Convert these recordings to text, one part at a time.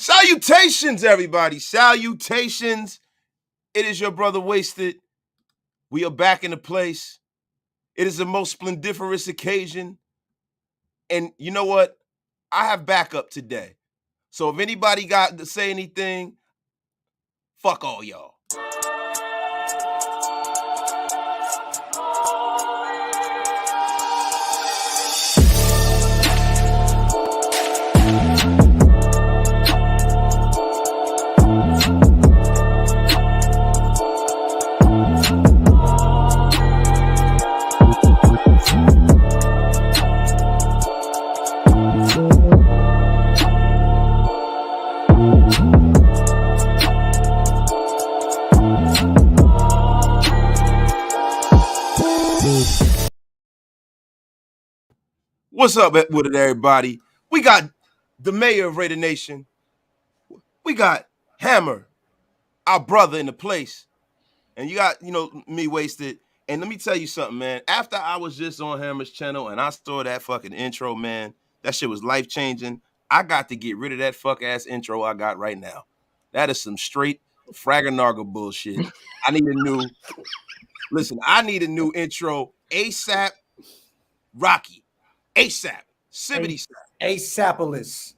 Salutations, everybody. Salutations. It is your brother Wasted. We are back in the place. It is the most splendiferous occasion. And you know what? I have backup today. So if anybody got to say anything, fuck all y'all. What's up with it, everybody? We got the mayor of Raider Nation. We got Hammer, our brother in the place. And you got, me Wasted. And let me tell you something, man. After I was just on Hammer's channel and I saw that fucking intro, man, that shit was life-changing. I got to get rid of that fuck-ass intro I got right now. That is some straight fragganarga bullshit. I need a new intro ASAP Rocky. ASAP. Sibbity Sap. ASAPolis.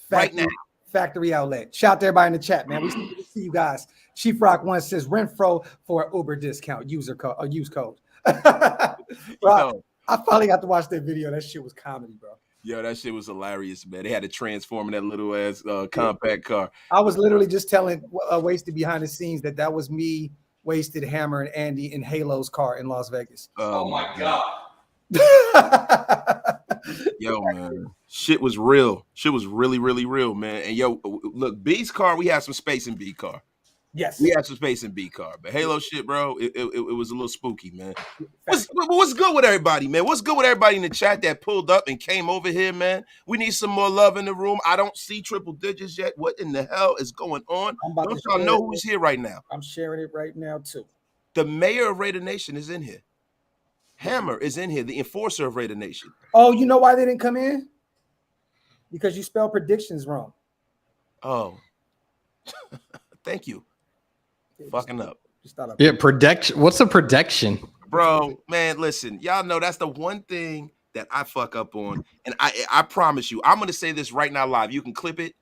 Right now. Factory outlet. Shout out to everybody in the chat, man. We see you guys. Chief Rock 1 says Renfro for an Uber discount. Use code. Bro, I finally got to watch that video. That shit was comedy, bro. Yo, that shit was hilarious, man. They had to transform in that little ass compact car. I was literally just telling Wasted behind the scenes that was me, Wasted, Hammer, and Andy in Halo's car in Las Vegas. Oh my God. Yo, man, shit was real. Shit was really, really real, man. And yo, look, B's car, we had some space in B car. Yes, we had some space in B car, but Halo shit, bro, it was a little spooky, man. What's good with everybody, man? What's good with everybody in the chat that pulled up and came over here, man? We need some more love in the room. I don't see triple digits yet. What in the hell is going on? Don't y'all know who's here right now? I'm sharing it right now too. The mayor of Raider Nation is in here. Hammer is in here, the enforcer of Raider Nation. Oh, you know why they didn't come in? Because you spelled predictions wrong. Oh, thank you. Fucking up. Yeah, prediction. What's a prediction? Bro, man, listen. Y'all know that's the one thing that I fuck up on. And I promise you, I'm going to say this right now live. You can clip it,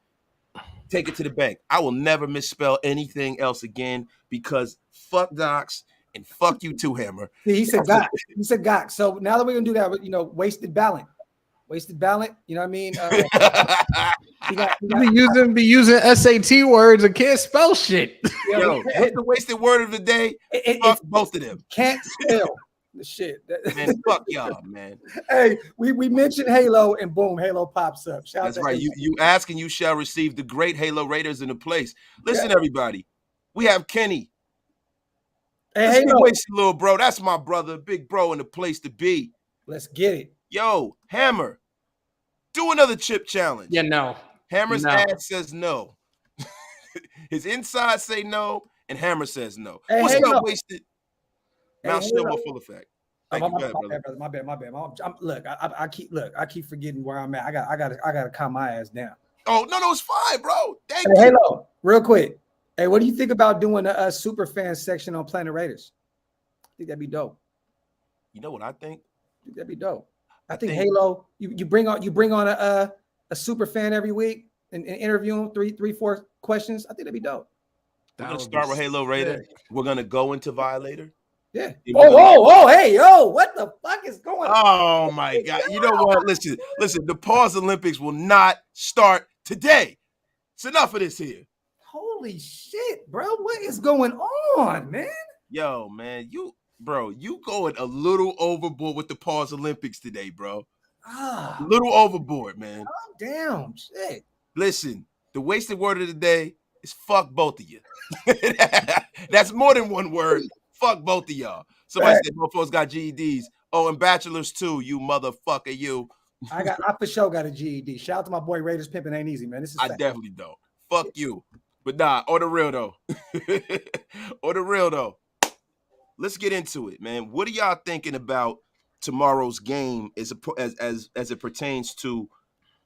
take it to the bank. I will never misspell anything else again because fuck docs. And fuck you too, Hammer. He said God. He said God. So now that we're gonna do that, wasted ballot. Wasted ballot. You know what I mean? Be using SAT words and can't spell shit. Yo, what's the wasted word of the day? Fuck both of them. Can't spell the shit. Man, fuck y'all, man. Hey, we mentioned Halo and boom, Halo pops up. That's right. You ask and you shall receive. The great Halo Raiders in the place. Listen, everybody. We have Kenny. Hey, little bro, that's my brother, big bro in the place to be. Let's get it. Yo, Hammer, do another chip challenge. Yeah, no. Hammer's ass says no. His inside say no, and Hammer says no. Hey, what's up, Wasted? Mount Silver full effect. My bad. I keep forgetting where I'm at. I gotta calm my ass down. Oh no, it's fine, bro. Thank you. Halo, real quick. Hey, what do you think about doing a super fan section on Planet Raiders? I think that'd be dope. You know what I think? That'd be dope. I think Halo, you bring on a super fan every week and interview him, three, 4 questions. I think that'd be dope. We're gonna start with Halo Raider. Sick. We're gonna go into Violator. Yeah. Hey, what the fuck is going on? Oh my God. You know what? Listen, the Pause Olympics will not start today. It's enough of this here. Holy shit, bro. What is going on, man? Yo, man, you going a little overboard with the Pause Olympics today, bro. A little overboard, man. Calm down. Shit. Listen, the wasted word of the day is fuck both of you. That's more than one word. Fuck both of y'all. Somebody said both folks got GEDs. Oh, and bachelors too, you motherfucker, you. I for sure got a GED. Shout out to my boy Raiders Pimping Ain't Easy, man. This is definitely don't. Fuck you. But nah, on the real though. Let's get into it, man. What are y'all thinking about tomorrow's game as it pertains to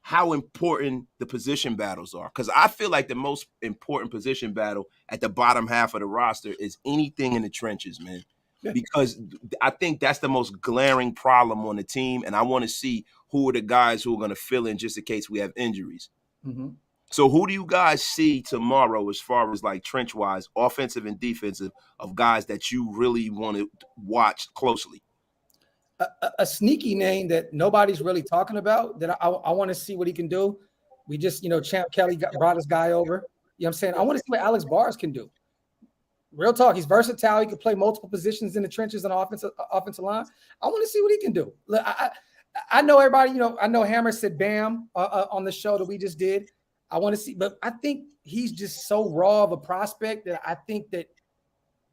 how important the position battles are. Because I feel like the most important position battle at the bottom half of the roster is anything in the trenches, man. Because I think that's the most glaring problem on the team, and I want to see who are the guys who are going to fill in just in case we have injuries. Mm-hmm. So who do you guys see tomorrow as far as like trench-wise, offensive and defensive, of guys that you really want to watch closely? A sneaky name that nobody's really talking about that I want to see what he can do. We just, Champ Kelly brought this guy over. You know what I'm saying? I want to see what Alex Bars can do. Real talk. He's versatile. He can play multiple positions in the trenches and offensive line. I want to see what he can do. Look, I know everybody, I know Hammer said Bam on the show that we just did. I want to see, but I think he's just so raw of a prospect that I think that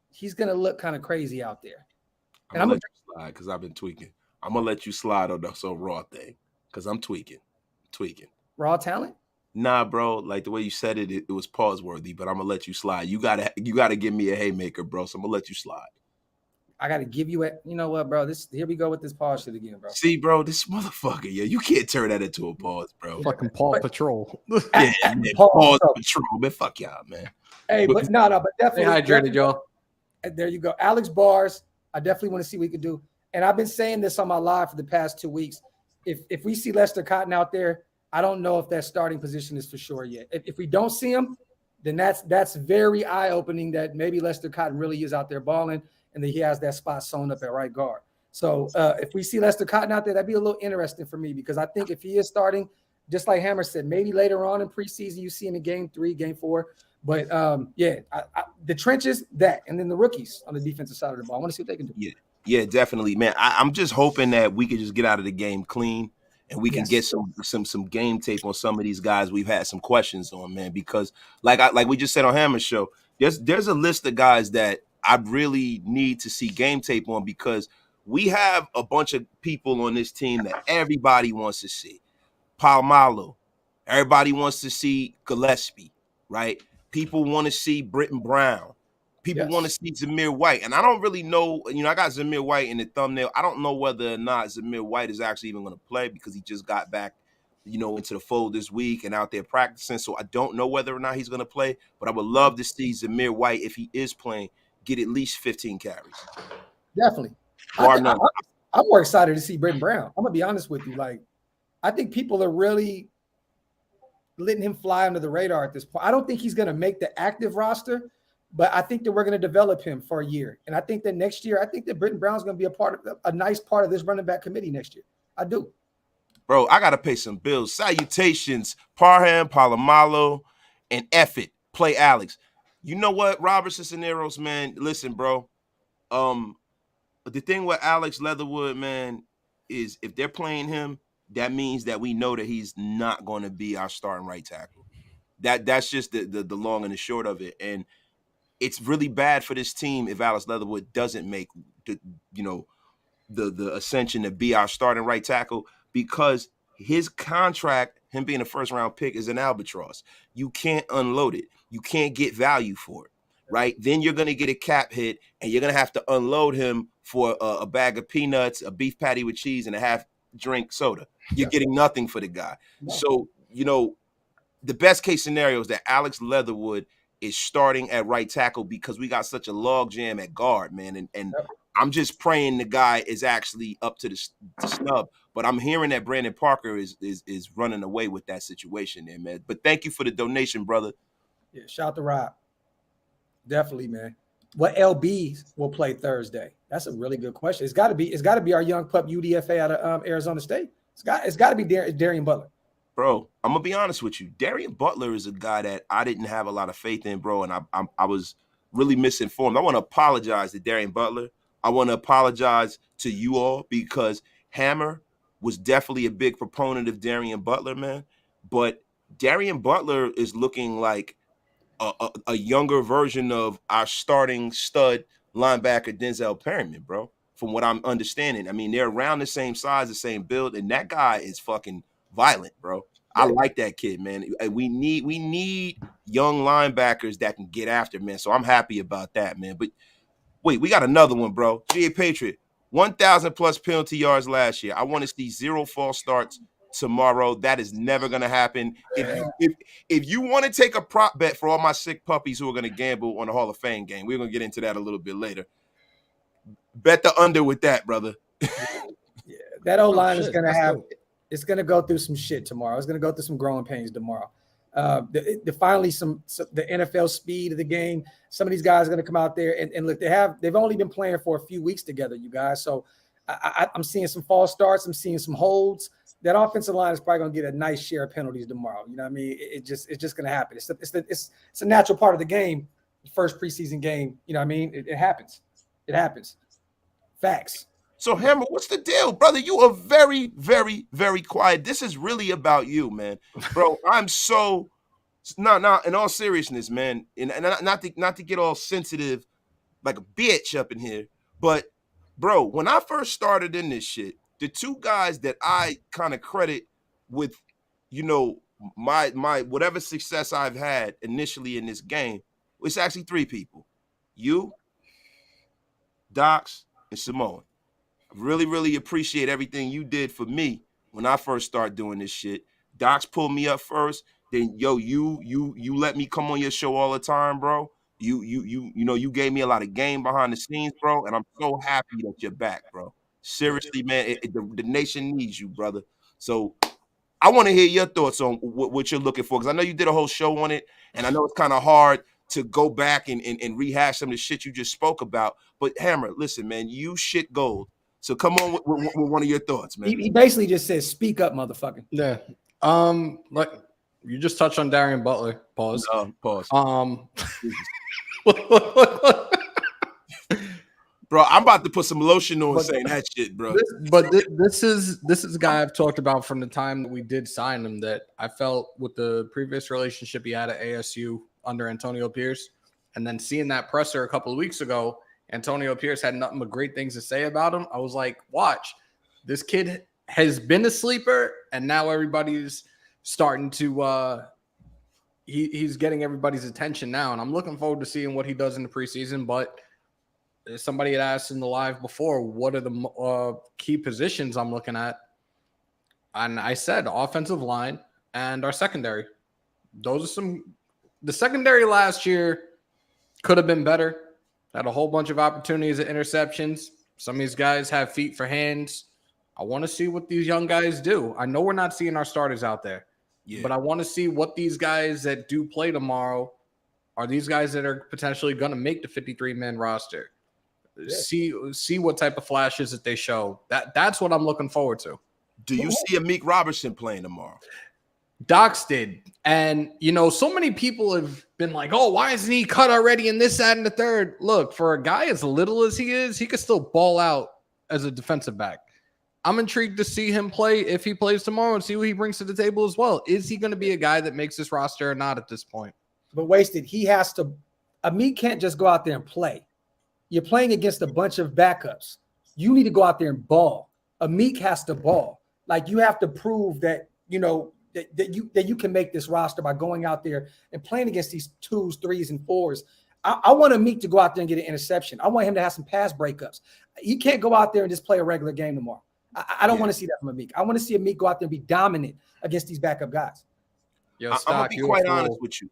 he's going to look kind of crazy out there. And I'm going to let you slide because I've been tweaking. I'm going to let you slide on the so raw thing because I'm tweaking. Raw talent? Nah, bro. Like the way you said it, it was pause worthy, but I'm going to let you slide. You gotta give me a haymaker, bro. So I'm going to let you slide. I got to give you you know what, bro? Here we go with this pause shit again, bro. See, bro, this motherfucker, you can't turn that into a pause, bro. Fucking Paw Patrol. Yeah, man, pause Patrol, man. Fuck y'all, man. Hey, but definitely. Stay hydrated, y'all. There you go. Alex Bars. I definitely want to see what he can do. And I've been saying this on my live for the past 2 weeks. If we see Lester Cotton out there, I don't know if that starting position is for sure yet. If we don't see him, then that's very eye-opening that maybe Lester Cotton really is out there balling and that he has that spot sewn up at right guard. So if we see Lester Cotton out there, that'd be a little interesting for me because I think if he is starting, just like Hammer said, maybe later on in preseason you see him in game 3, game 4. But the trenches, and then the rookies on the defensive side of the ball. I want to see what they can do. Yeah, definitely, man. I'm just hoping that we can just get out of the game clean and we can get some game tape on some of these guys we've had some questions on, man. Because like we just said on Hammer's show, there's a list of guys that I really need to see game tape on because we have a bunch of people on this team that everybody wants to see. Palomalo, everybody wants to see Gillespie, right? People want to see Britton Brown. People want to see Zamir White. And I don't really know, I got Zamir White in the thumbnail. I don't know whether or not Zamir White is actually even going to play because he just got back, into the fold this week and out there practicing. So I don't know whether or not he's going to play. But I would love to see Zamir White, if he is playing, get at least 15 carries. Definitely. I'm more excited to see Britton Brown. I'm going to be honest with you. Like, I think people are really letting him fly under the radar at this point. I don't think he's going to make the active roster, but I think that we're going to develop him for a year. And I think that next year, I think that Britton Brown's going to be a nice part of this running back committee next year. I do. Bro, I got to pay some bills. Salutations, Parham, Palomalo, and Effort. Play Alex. You know what, Robert Cisneros, man? Listen, bro. The thing with Alex Leatherwood, man, is if they're playing him, that means that we know that he's not going to be our starting right tackle. That's just the long and the short of it. And it's really bad for this team if Alex Leatherwood doesn't make the ascension to be our starting right tackle because his contract, him being a first-round pick, is an albatross. You can't unload it. You can't get value for it, right? Then you're going to get a cap hit, and you're going to have to unload him for a bag of peanuts, a beef patty with cheese, and a half-drink soda. You're getting nothing for the guy. No. So, the best-case scenario is that Alex Leatherwood is starting at right tackle because we got such a log jam at guard, man. And I'm just praying the guy is actually up to the snub. But I'm hearing that Brandon Parker is running away with that situation there, man. But thank you for the donation, brother. Yeah, shout out to Rob. Definitely, man. What LBs will play Thursday? That's a really good question. It's got to be our young pup UDFA out of Arizona State. It's got to be Darien Butler. Bro, I'm gonna be honest with you. Darien Butler is a guy that I didn't have a lot of faith in, bro, and I was really misinformed. I want to apologize to Darien Butler. I want to apologize to you all because Hammer was definitely a big proponent of Darien Butler, man. But Darien Butler is looking like a younger version of our starting stud linebacker Denzel Perryman, bro. From what I'm understanding, I mean they're around the same size, the same build, and that guy is fucking violent, bro. I like that kid, man. We need young linebackers that can get after, man. So I'm happy about that, man. But wait, we got another one, bro. GA Patriot, 1,000 plus penalty yards last year. I want to see 0 false starts tomorrow. That is never gonna happen. If you want to take a prop bet for all my sick puppies who are gonna gamble on the Hall of Fame game, we're gonna get into that a little bit later. Bet the under with that, brother. Yeah, that O-line is gonna have. It's gonna go through some shit tomorrow. It's gonna go through some growing pains tomorrow. Finally the NFL speed of the game. Some of these guys are going to come out there and look. They've only been playing for a few weeks together, you guys. So I'm seeing some false starts. I'm seeing some holds. That offensive line is probably going to get a nice share of penalties tomorrow. You know what I mean? It's just going to happen. It's a natural part of the game. The first preseason game. You know what I mean? It happens. It happens. Facts. So, Hammer, what's the deal, brother? You are very, very, very quiet. This is really about you, man. Bro, I'm so no, in all seriousness, man, and not to get all sensitive like a bitch up in here, but bro, when I first started in this shit, the two guys that I kind of credit with, you know, my whatever success I've had initially in this game, it's actually three people. You, Dox, and Samoan. Really, really appreciate everything you did for me when I first started doing this shit. Dox pulled me up first. Then you let me come on your show all the time, bro. You gave me a lot of game behind the scenes, bro. And I'm so happy that you're back, bro. Seriously, man, the nation needs you, brother. So I want to hear your thoughts on what you're looking for, because I know you did a whole show on it, and I know it's kind of hard to go back and rehash some of the shit you just spoke about. But Hammer, listen, man, you shit gold. So come on with one of your thoughts, man. He basically just says, "Speak up, motherfucker." Yeah. Like you just touched on Darien Butler. Pause. Pause. Bro, I'm about to put some lotion on saying that shit, bro. This is a guy I've talked about from the time that we did sign him, that I felt with the previous relationship he had at ASU under Antonio Pierce, and then seeing that presser a couple of weeks ago. Antonio Pierce had nothing but great things to say about him. I was like, watch, this kid has been a sleeper, and now everybody's starting to he's getting everybody's attention now, and I'm looking forward to seeing what he does in the preseason. But somebody had asked in the live before, what are the key positions I'm looking at? And I said offensive line and our secondary. Those are the secondary last year could have been better. Had a whole bunch of opportunities at interceptions. Some of these guys have feet for hands. I want to see what these young guys do. I know we're not seeing our starters out there, but I want to see what these guys that do play tomorrow are, these guys that are potentially going to make the 53-man roster. Yeah. See what type of flashes that they show. That's what I'm looking forward to. Do you see Amik Robertson playing tomorrow? Dox did. And, so many people have been like, oh, why isn't he cut already in this, that, and the third? Look, for a guy as little as he is, he could still ball out as a defensive back. I'm intrigued to see him play if he plays tomorrow and see what he brings to the table as well. Is he going to be a guy that makes this roster or not at this point? But Wasted, Amik can't just go out there and play. You're playing against a bunch of backups. You need to go out there and ball. Amik has to ball. Like, you have to prove that, that you can make this roster by going out there and playing against these 2s, 3s, and 4s. I want Amik to go out there and get an interception. I want him to have some pass breakups. He can't go out there and just play a regular game tomorrow. I don't want to see that from Amik. I want to see Amik go out there and be dominant against these backup guys. Yo, I'm going to be quite honest with you.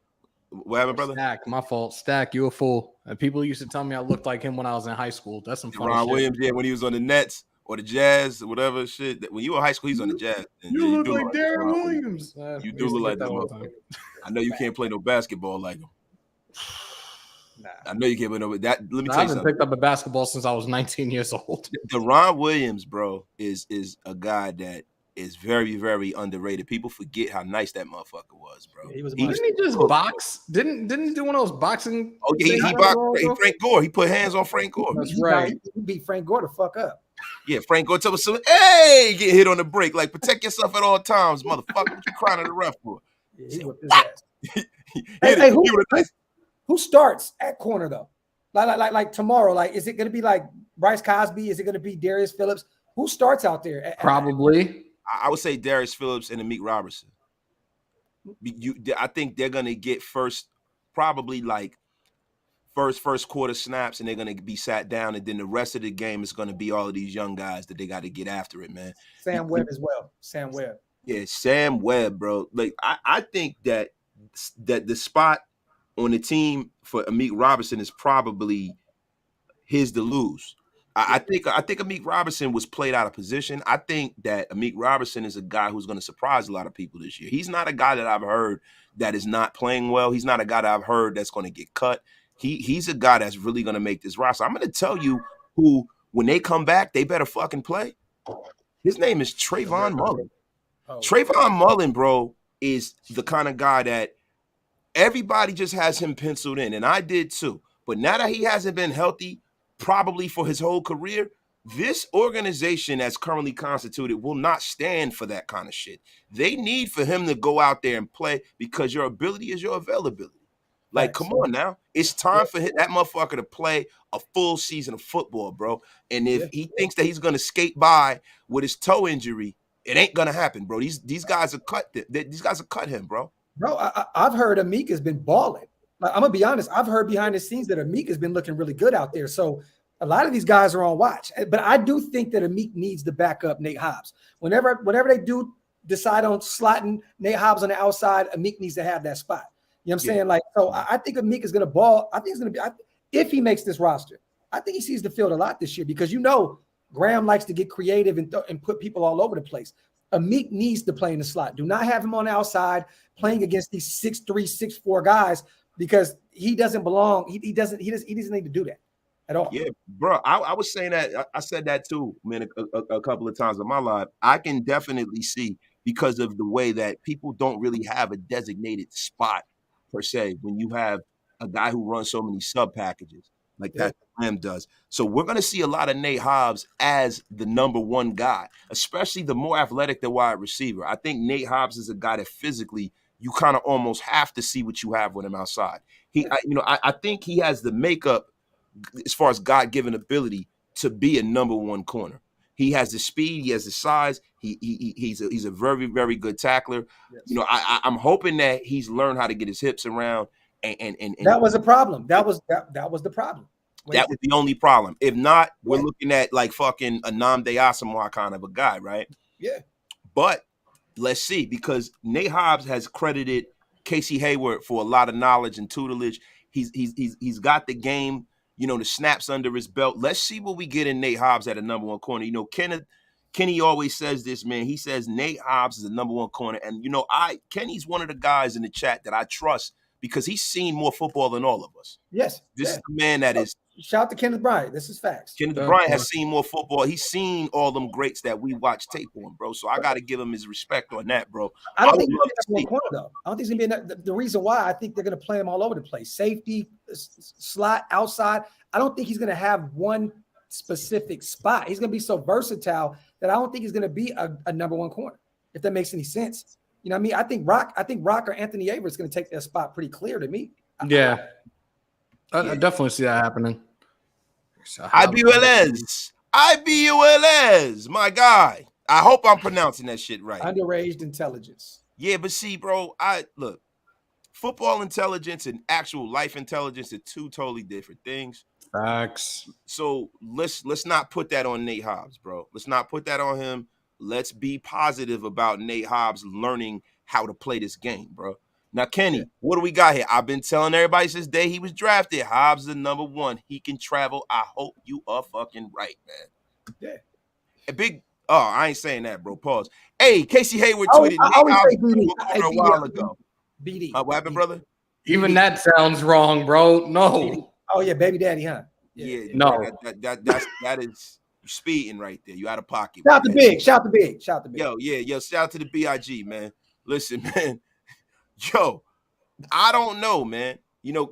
What happened, brother? Stack, my fault. Stack, you a fool. And people used to tell me I looked like him when I was in high school. That's some funny Ron shit. Williams, when he was on the Nets or the Jazz or whatever shit. When you were in high school, he's on the Jazz. You look like Darren Williams. You do look like that. I know you can't play no basketball like him. Nah. I know you can't play no. That. Let me tell you something. I haven't picked up a basketball since I was 19 years old. Duron Williams, bro, is a guy that is very, very underrated. People forget how nice that motherfucker was, bro. Didn't he just box? Didn't he do one of those boxing? Oh yeah, he boxed Frank Gore. He put hands on Frank Gore. That's right. He beat Frank Gore to fuck up. Yeah, Frank Gore told us, hey, get hit on the break. Like, protect yourself at all times, motherfucker. What you crying at the ref for? Yeah, he whipped his ass. Who starts at corner though? Like tomorrow? Like, is it going to be like Bryce Cosby? Is it going to be Darius Phillips? Who starts out there? Probably. I would say Darius Phillips and Amik Robertson. I think they're going to get probably like first quarter snaps, and they're going to be sat down, and then the rest of the game is going to be all of these young guys that they got to get after it, man. Sam Webb as well. Sam Webb. Yeah, Sam Webb, bro. Like I think that the spot on the team for Amik Robertson is probably his to lose. I think Amik Robertson was played out of position. I think that Amik Robertson is a guy who's going to surprise a lot of people this year. He's not a guy that I've heard that is not playing well. He's not a guy that I've heard that's going to get cut. He's a guy that's really going to make this roster. I'm going to tell you who, when they come back, they better fucking play. His name is Trayvon Mullen. Oh. Trayvon Mullen, bro, is the kind of guy that everybody just has him penciled in, and I did too. But now that he hasn't been healthy, probably for his whole career, this organization that's currently constituted will not stand for that kind of shit. They need for him to go out there and play because your ability is your availability. Like, come on now. It's time for that motherfucker to play a full season of football, bro. And if he thinks that he's going to skate by with his toe injury, it ain't going to happen, bro. These guys are cut. These guys are cut him, bro. Bro, I've heard Amik has been balling. Like, I'm going to be honest. I've heard behind the scenes that Amik has been looking really good out there. So a lot of these guys are on watch. But I do think that Amik needs to back up Nate Hobbs. Whenever they do decide on slotting Nate Hobbs on the outside, Amik needs to have that spot. You know what I'm saying? Like, so I think Amik is going to ball. I think it's going to be, if he makes this roster, I think he sees the field a lot this year because, Graham likes to get creative and put people all over the place. Amik needs to play in the slot. Do not have him on the outside playing against these 6'3", 6'4" guys because he doesn't belong. He doesn't need to do that at all. Yeah, bro. I was saying that. I said that too, man, a couple of times in my life. I can definitely see because of the way that people don't really have a designated spot per se when you have a guy who runs so many sub packages like that Lamb does. So we're going to see a lot of Nate Hobbs as the number one guy, especially the more athletic the wide receiver. I think Nate Hobbs is a guy that physically you kind of almost have to see what you have with him outside. I think he has the makeup as far as God-given ability to be a number one corner. He has the speed. He has the size. He's a very, very good tackler. Yes. I'm hoping that he's learned how to get his hips around. And that was a problem. That was the problem. That was the only problem. If not, we're looking at like fucking a Nnamdi Asomugha kind of a guy, right? Yeah. But let's see, because Nate Hobbs has credited Casey Hayward for a lot of knowledge and tutelage. He's got the game, the snaps under his belt. Let's see what we get in Nate Hobbs at a number one corner. Kenny always says this, man. He says Nate Hobbs is the number one corner. And, Kenny's one of the guys in the chat that I trust because he's seen more football than all of us. Yes. This is the man that is. Shout out to Kenneth Bryant. This is facts. Kenneth Bryant has seen more football. He's seen all them greats that we watch tape on, bro. So I got to give him his respect on that, bro. I don't think he's going to be corner, though. I don't think he's going to be the reason why I think they're going to play him all over the place. Safety, slot, outside. I don't think he's going to have one specific spot. He's going to be so versatile that I don't think he's going to be a number one corner, if that makes any sense. You know what I mean? I think Rock or Anthony Averett is going to take that spot pretty clear to me. Yeah. I definitely see that happening. IBULS, my guy. I hope I'm pronouncing that shit right. Underaged intelligence. Yeah, but see, bro, look, football intelligence and actual life intelligence are two totally different things. Facts. So let's not put that on Nate Hobbs, bro. Let's not put that on him. Let's be positive about Nate Hobbs learning how to play this game, bro. Now, Kenny, what do we got here? I've been telling everybody since the day he was drafted, Hobbs is the number one. He can travel. I hope you are fucking right, man. Yeah. I ain't saying that, bro. Pause. Hey, Casey Hayward tweeted Nate Hobbs a while ago. BD. What happened, brother? Even that sounds wrong, bro. No. Oh, yeah, baby daddy, huh? Yeah. No. That is speeding right there. You out of pocket. Shout to Big. Yo, shout out to the BIG, man. Listen, man. Yo, I don't know, man.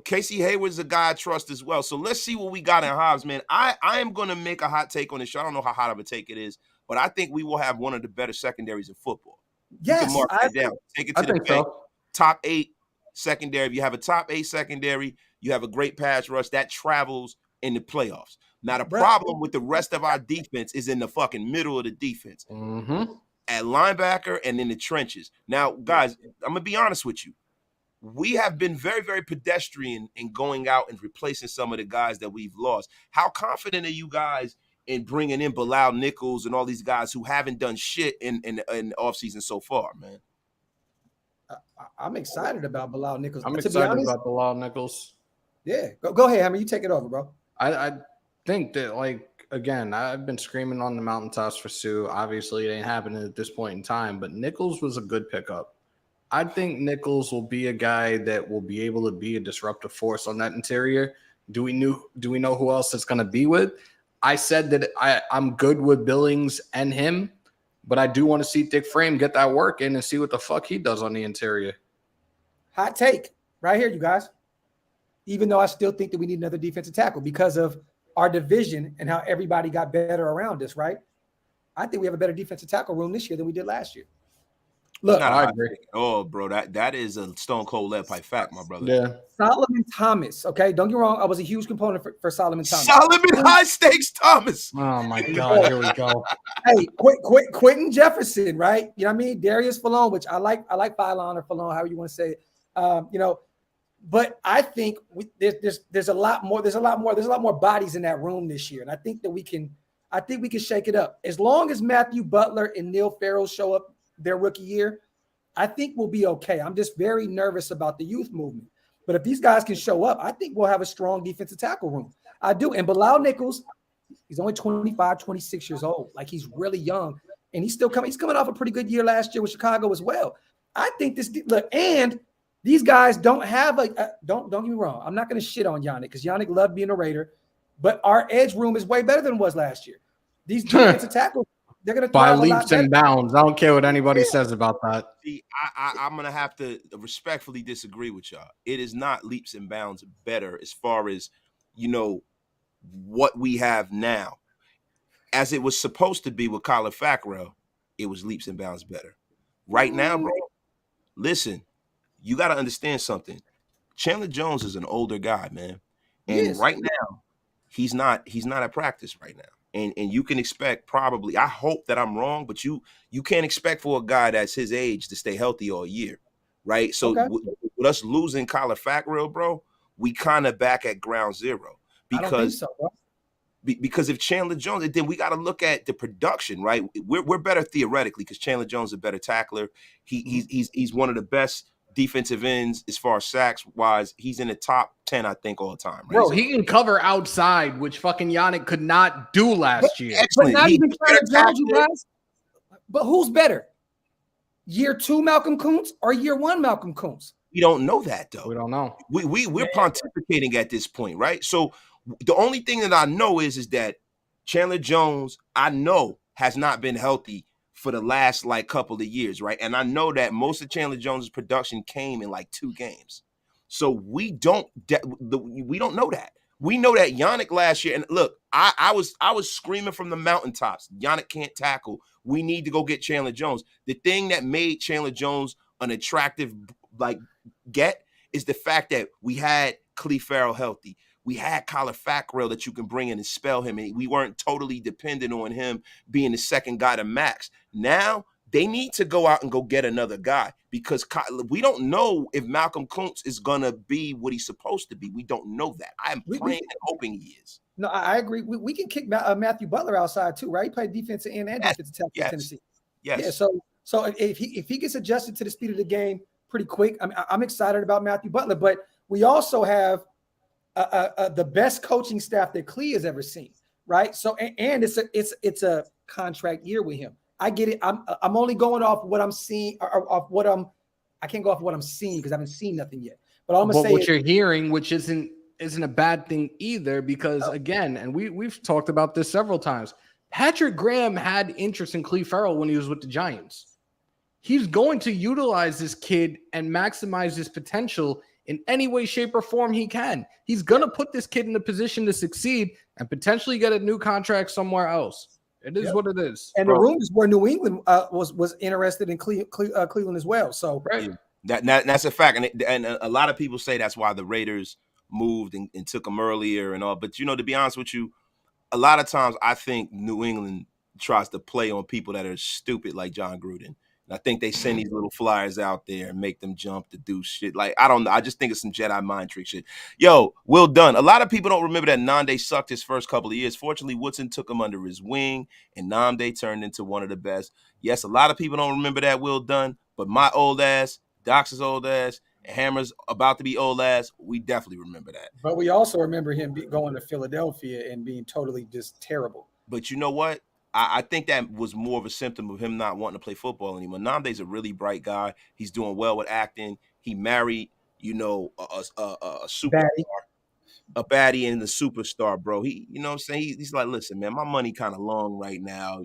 Casey Hayward's a guy I trust as well. So let's see what we got in Hobbs, man. I am going to make a hot take on this show. I don't know how hot of a take it is, but I think we will have one of the better secondaries in football. Yes, you can mark that down. Take it to the bank. So. Top 8 secondary. If you have a top 8 secondary, you have a great pass rush that travels in the playoffs. Now, the problem with the rest of our defense is in the fucking middle of the defense. Mm-hmm. At linebacker and in the trenches. Now, guys, I'm going to be honest with you. We have been very, very pedestrian in going out and replacing some of the guys that we've lost. How confident are you guys and bringing in Bilal Nichols and all these guys who haven't done shit in the offseason so far, man. I'm excited about Bilal Nichols. I'm excited about Bilal Nichols. Yeah, go ahead, Hammer. You take it over, bro. I think that, like, again, I've been screaming on the mountaintops for Sue. Obviously, it ain't happening at this point in time, but Nichols was a good pickup. I think Nichols will be a guy that will be able to be a disruptive force on that interior. Do we know who else it's going to be with? I said that I'm good with Billings and him, but I do want to see Dick Frame get that work in and see what the fuck he does on the interior. Hot take right here, you guys. Even though I still think that we need another defensive tackle because of our division and how everybody got better around us, right? I think we have a better defensive tackle room this year than we did last year. Look, I agree. Oh, bro, that is a stone cold lead pipe fact, my brother. Yeah. Solomon Thomas, okay? Don't get me wrong. I was a huge component for Solomon Thomas. Solomon High Stakes Thomas. Oh, my God. Here we go. Hey, Quentin Jefferson, right? You know what I mean? Darius Fallon, which I like Phylon or Fallon, however you want to say it. But I think there's a lot more bodies in that room this year. And I think that we can shake it up. As long as Matthew Butler and Neil Farrell show up their rookie year, I think we'll be okay. I'm just very nervous about the youth movement. But if these guys can show up, I think we'll have a strong defensive tackle room. I do. And Bilal Nichols, he's only 25, 26 years old. Like, he's really young. And he's coming off a pretty good year last year with Chicago as well. I think and these guys don't have don't get me wrong. I'm not going to shit on Yannick because Yannick loved being a Raider. But our edge room is way better than it was last year. These defensive tackles, they're going to by leaps and bounds. I don't care what anybody says about that. See, I'm going to have to respectfully disagree with y'all. It is not leaps and bounds better as far as, what we have now. As it was supposed to be with Colin Fackrell, it was leaps and bounds better. Right now, bro, listen, you got to understand something. Chandler Jones is an older guy, man. And right now, he's not at practice right now. And you can expect probably, I hope that I'm wrong, but you can't expect for a guy that's his age to stay healthy all year, right? So with us losing Colin Fackrell, bro, we kind of back at ground zero. Because, I don't think so, bro. Because if Chandler Jones, then we got to look at the production, right? We're better theoretically because Chandler Jones is a better tackler. He's one of the best defensive ends as far as sacks wise. He's in the top 10, I think, all the time. Right? Bro, he can cover outside, which fucking Yannick could not do last year. Excellent. But not even Jones, you guys. But who's better? Year 2 Malcolm Kuntz or year 1 Malcolm Kuntz? We don't know that, though. We don't know. We're pontificating at this point, right? So the only thing that I know is that Chandler Jones, I know, has not been healthy for the last couple of years, right? And I know that most of Chandler Jones's production came in 2 games. So we don't know that. We know that Yannick last year, and look, I was screaming from the mountaintops, Yannick can't tackle. We need to go get Chandler Jones. The thing that made Chandler Jones an attractive get is the fact that we had Cleve Farrell healthy. We had Colin Fackrell that you can bring in and spell him, and we weren't totally dependent on him being the second guy to Max. Now they need to go out and go get another guy because we don't know if Malcolm Kuntz is gonna be what he's supposed to be. We don't know that. I'm praying and hoping he is. No, I agree. We can kick Matthew Butler outside too, right? He played defensive end and defensive tackle in Tennessee. Yes. Yeah. So if he gets adjusted to the speed of the game pretty quick, I'm excited about Matthew Butler, but we also have the best coaching staff that Clee has ever seen, right? So and it's a contract year with him. I get it. I'm only going off what I'm seeing or off what I can't go off what I'm seeing because I haven't seen nothing yet. But I'm gonna say what you're hearing, which isn't a bad thing either, because again, and we've talked about this several times. Patrick Graham had interest in Cleve Farrell when he was with the Giants. He's going to utilize this kid and maximize his potential in any way, shape, or form he can. He's going to put this kid in a position to succeed and potentially get a new contract somewhere else. It is what it is. And the rumors were New England was interested in Cleveland as well. So right. That's a fact. And a lot of people say that's why the Raiders moved and took him earlier and all. But, to be honest with you, a lot of times I think New England tries to play on people that are stupid like John Gruden. And I think they send these little flyers out there and make them jump to do shit. Like, I don't know. I just think it's some Jedi mind trick shit. Yo, Will Dunn. A lot of people don't remember that Nande sucked his first couple of years. Fortunately, Woodson took him under his wing, and Nande turned into one of the best. Yes, a lot of people don't remember that, Will Dunn, but my old ass, Dox's old ass, and Hammer's about to be old ass, we definitely remember that. But we also remember him going to Philadelphia and being totally just terrible. But you know what? I think that was more of a symptom of him not wanting to play football anymore. Namde's a really bright guy. He's doing well with acting. He married, a superstar, a baddie and the superstar, bro. He, you know what I'm saying? He's like, listen, man, my money kind of long right now.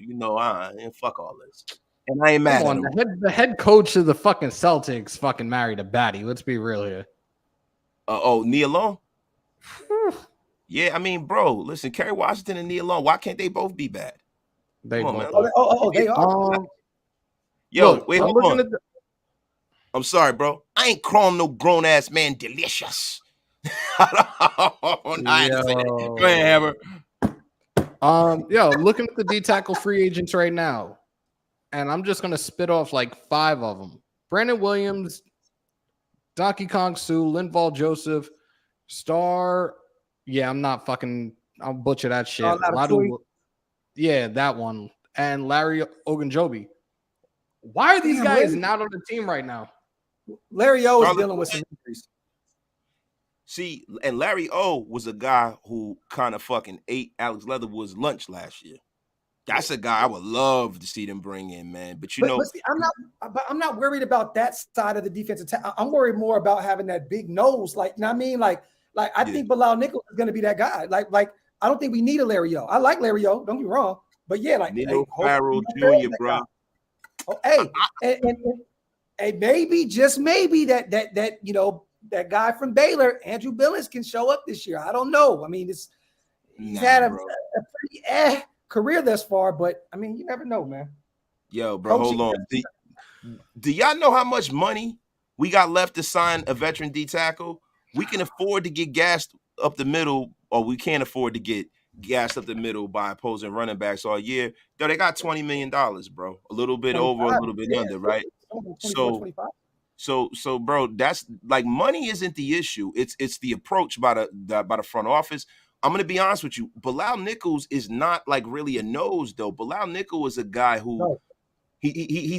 Fuck all this. And I ain't mad at him. The head coach of the fucking Celtics fucking married a baddie. Let's be real here. Nia Long? Yeah, I mean, bro, listen, Kerry Washington and Nia Long, why can't they both be bad? They Come both. on, man. They are. Yo, look, wait, hold on. I'm sorry, bro. I ain't calling no grown ass man delicious. Go ahead, Hammer. Looking at the D tackle free agents right now, and I'm just gonna spit off like 5 of them: Brandon Williams, Donkey Kong Sue, Linval Joseph, Star. Yeah, I'll butcher that shit. Yeah, that one. And Larry Ogunjobi. Why are these guys not on the team right now? Larry O is dealing with some injuries. See, and Larry O was a guy who kind of fucking ate Alex Leatherwood's lunch last year. That's a guy I would love to see them bring in, man. But see, I'm not worried about that side of the defensive. I'm worried more about having that big nose. Like, you know what I mean? Like I think Bilal Nichols is going to be that guy. Like I don't think we need a Larry O. I like Larry O. Don't get me wrong. But yeah, like Nino Farrell Jr., bro. Oh, and maybe, just maybe that that guy from Baylor, Andrew Billings, can show up this year. I don't know. I mean, he's had a pretty career thus far, but I mean, you never know, man. Yo, bro, hold on. Do y'all know how much money we got left to sign a veteran D tackle? We can afford to get gassed up the middle, or we can't afford to get gassed up the middle by opposing running backs all year. Though they got $20 million, bro. A little bit over, a little bit under, right? So, bro, that's like money isn't the issue. It's the approach by the front office. I'm gonna be honest with you. Bilal Nichols is not like really a nose though. Bilal Nichols is a guy who he's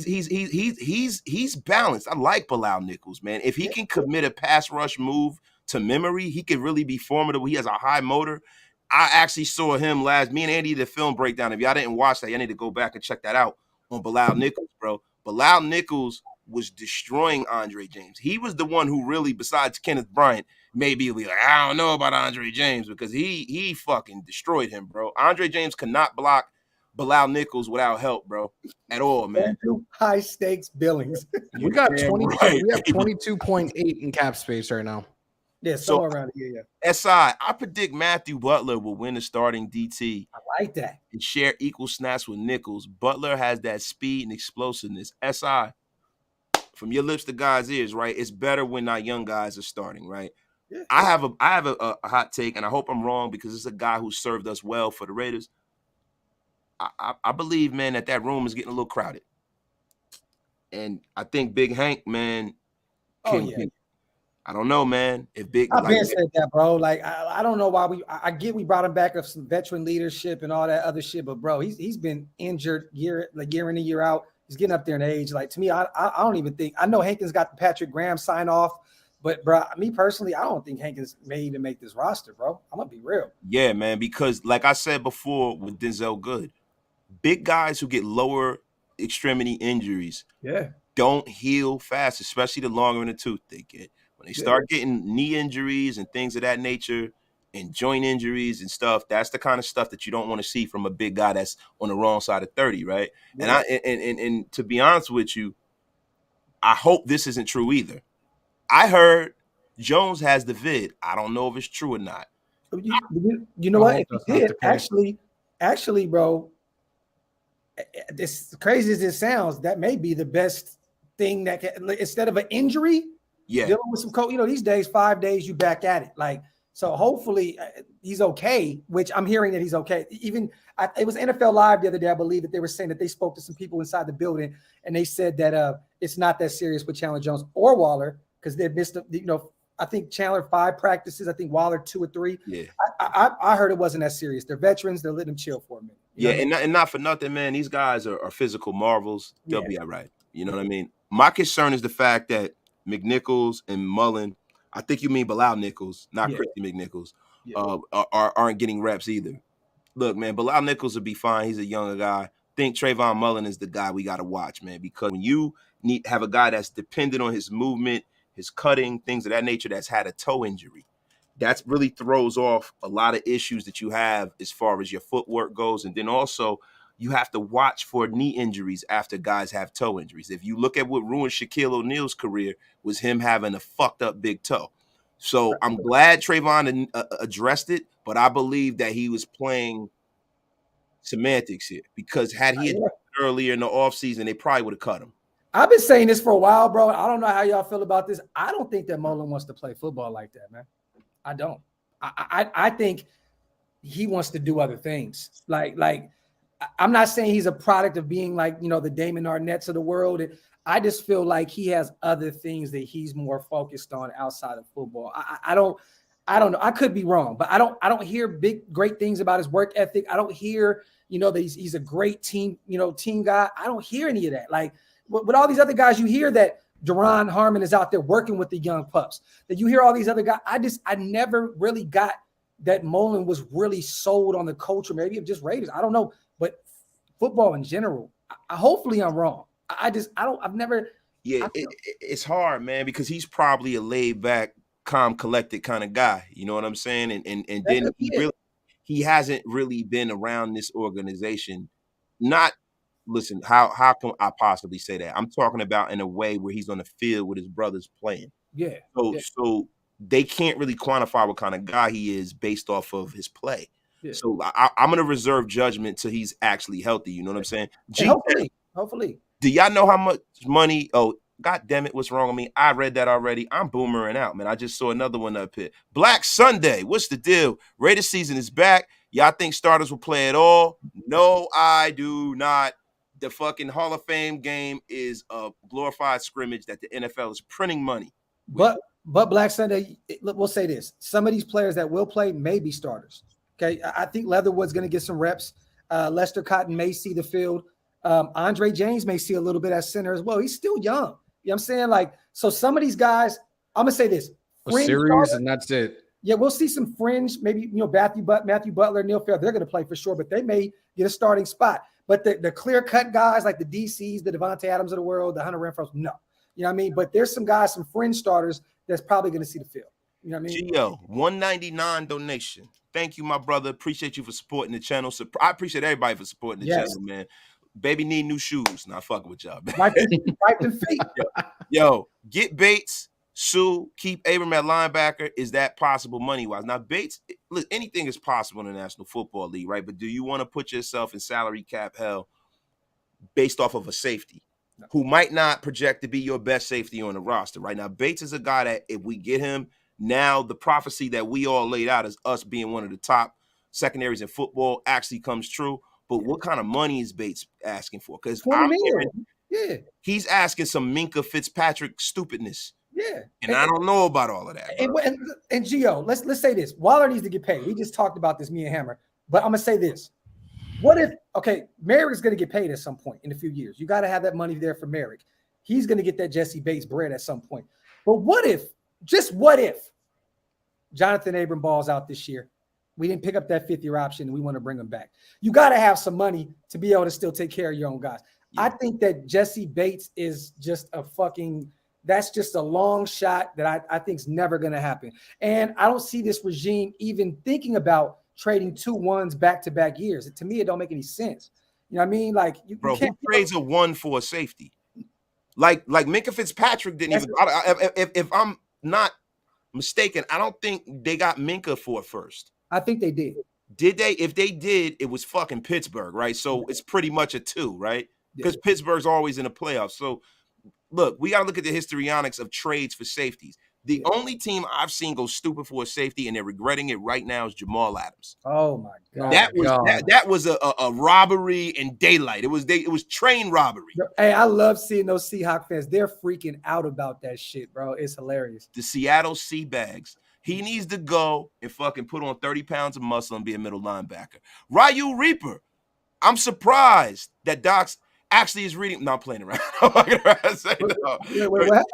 balanced. I like Bilal Nichols, man. If he can commit a pass rush move to memory, he could really be formidable. He has a high motor. I actually saw him me and Andy did a film breakdown. If y'all didn't watch that, y'all need to go back and check that out on Bilal Nichols, bro. Bilal Nichols was destroying Andre James. He was the one who really, besides Kenneth Bryant, maybe like, I don't know about Andre James because he fucking destroyed him, bro. Andre James cannot block Bilal Nichols without help, bro, at all, man. High stakes billings. We got 22. Right. We have 22.8 in cap space right now. Yeah, somewhere around here. Yeah. SI, I predict Matthew Butler will win the starting DT. I like that. And share equal snaps with Nichols. Butler has that speed and explosiveness. SI, from your lips to God's ears, right? It's better when our young guys are starting, right? Yeah. I have a hot take, and I hope I'm wrong because it's a guy who served us well for the Raiders. I believe, man, that room is getting a little crowded. And I think Big Hank, man, I don't know, man. If Big, I've been said that, bro. Like I don't know why I get we brought him back of some veteran leadership and all that other shit, but bro, he's been injured year in and year out. He's getting up there in age. Like to me, I don't even think I know Hankins got the Patrick Graham sign off, but bro, me personally, I don't think Hankins may even make this roster, bro. I'm gonna be real. Yeah, man, because like I said before with Denzel Good, big guys who get lower extremity injuries, don't heal fast, especially the longer in the tooth they get. When they start getting knee injuries and things of that nature and joint injuries and stuff, that's the kind of stuff that you don't want to see from a big guy that's on the wrong side of 30, right? Yeah. And to be honest with you, I hope this isn't true either. I heard Jones has the vid. I don't know if it's true or not. You know what? If he did, actually, bro, this crazy as it sounds, that may be the best thing that can, instead of an injury, dealing with some these days, 5 days, you back at it. Like, So hopefully he's okay, which I'm hearing that he's okay. Even it was NFL Live the other day, I believe, that they were saying that they spoke to some people inside the building, and they said that it's not that serious with Chandler Jones or Waller because they've missed, I think Chandler 5 practices. I think Waller 2 or 3. Yeah, I heard it wasn't that serious. They're veterans. They're letting them chill for a minute. Yeah, and not for nothing, man. These guys are physical marvels. They'll be all right. You know what I mean? My concern is the fact that McNichols and Mullen, I think you mean Bilal Nichols, not Christy McNichols, aren't getting reps either. Look, man, Bilal Nichols will be fine. He's a younger guy. I think Trayvon Mullen is the guy we got to watch, man, because when you have a guy that's dependent on his movement, his cutting, things of that nature, that's had a toe injury, that really throws off a lot of issues that you have as far as your footwork goes. And then also you have to watch for knee injuries after guys have toe injuries. If you look at what ruined Shaquille O'Neal's career was him having a fucked up big toe. So I'm glad Trayvon addressed it, but I believe that he was playing semantics here because had he had done it earlier in the offseason, they probably would have cut him. I've been saying this for a while, bro. I don't know how y'all feel about this. I don't think that Mullen wants to play football like that, man. I don't. I think he wants to do other things. Like I'm not saying he's a product of being like, the Damon Arnett's of the world. I just feel like he has other things that he's more focused on outside of football. I don't know. I could be wrong, but I don't hear great things about his work ethic. I don't hear, that he's a great team guy. I don't hear any of that. Like with all these other guys, you hear that Duron Harmon is out there working with the young pups. That you hear all these other guys. I never really got that Mullen was really sold on the culture. Maybe it just Raiders. I don't know, but football in general. Hopefully I'm wrong. I've never. Yeah, it's hard, man, because he's probably a laid back, calm, collected kind of guy. You know what I'm saying? And then he hasn't really been around this organization. Listen, how can I possibly say that? I'm talking about in a way where he's on the field with his brothers playing. Yeah. So they can't really quantify what kind of guy he is based off of his play. Yeah. So I'm going to reserve judgment till he's actually healthy. You know what I'm saying? Hopefully. Do y'all know how much money? Oh, God damn it. What's wrong with me? I read that already. I'm boomering out, man. I just saw another one up here. Black Sunday. What's the deal? Raiders season is back. Y'all think starters will play at all? No, I do not. The fucking Hall of Fame game is a glorified scrimmage that the NFL is printing money. But Black Sunday, we'll say this. Some of these players that will play may be starters. Okay. I think Leatherwood's going to get some reps. Lester Cotton may see the field. Andre James may see a little bit at center as well. He's still young. You know what I'm saying? Like, so some of these guys, I'm going to say this. A series starters, and that's it. Yeah, we'll see some fringe, maybe, Matthew Butler, Neil Fair, they're going to play for sure, but they may get a starting spot. But the clear-cut guys like the DCs, the Devontae Adams of the world, the Hunter Renfrows, no. You know what I mean? But there's some guys, some fringe starters that's probably going to see the field. You know what I mean? Gio, $1.99 donation. Thank you, my brother. Appreciate you for supporting the channel. So I appreciate everybody for supporting the channel, man. Baby need new shoes. Not fucking with y'all, man. Wipe them feet. Yo, get Bates. Sue, keep Abram at linebacker. Is that possible money-wise? Now, Bates, look, anything is possible in the National Football League, right? But do you want to put yourself in salary cap hell based off of a safety who might not project to be your best safety on the roster, right? Now, Bates is a guy that if we get him, now the prophecy that we all laid out as us being one of the top secondaries in football actually comes true. But what kind of money is Bates asking for? Because he's asking some Minka Fitzpatrick stupidness. Yeah. And I don't know about all of that. And Gio, let's say this. Waller needs to get paid. We just talked about this, me and Hammer. But I'm going to say this. What if, Merrick's going to get paid at some point in a few years. You got to have that money there for Merrick. He's going to get that Jesse Bates bread at some point. But what if Jonathan Abram balls out this year? We didn't pick up that fifth-year option, and we want to bring him back. You got to have some money to be able to still take care of your own guys. Yeah. I think that Jesse Bates is just that's just a long shot that I think is never going to happen. And I don't see this regime even thinking about trading 2 1s back-to-back years. To me, it don't make any sense. You know what I mean? Like, you who trades a 1 for a safety? Like Minka Fitzpatrick didn't even. If I'm not mistaken, I don't think they got Minka for it first. I think they did. Did they? If they did, it was fucking Pittsburgh, right? So it's pretty much a 2, right? Because Pittsburgh's always in the playoffs. So look, we got to look at the histrionics of trades for safeties. The only team I've seen go stupid for a safety, and they're regretting it right now, is Jamal Adams. Oh my God. That was a robbery in daylight. It was train robbery. Hey, I love seeing those Seahawks fans. They're freaking out about that shit, bro. It's hilarious. The Seattle Seabags. He needs to go and fucking put on 30 pounds of muscle and be a middle linebacker. Ryu Reaper. I'm surprised that Doc's actually is reading. No, I'm playing around. I'm fucking around. Say no. Wait, what?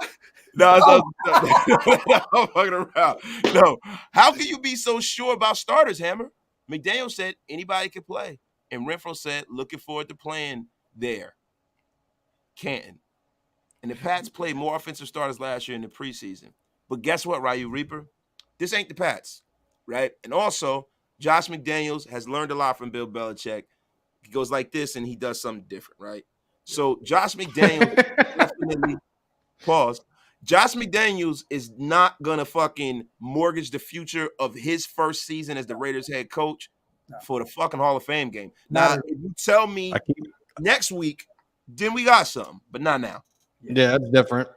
No, I'm fucking around. No. How can you be so sure about starters, Hammer? McDaniel said anybody can play. And Renfro said, looking forward to playing there. Canton. And the Pats played more offensive starters last year in the preseason. But guess what, Ryu Reaper? This ain't the Pats, right? And also, Josh McDaniels has learned a lot from Bill Belichick. He goes like this and he does something different, right? So Josh McDaniels definitely pause. Josh McDaniels is not gonna fucking mortgage the future of his first season as the Raiders head coach for the fucking Hall of Fame game. Now, if you tell me next week, then we got something, but not now. Yeah, it's different.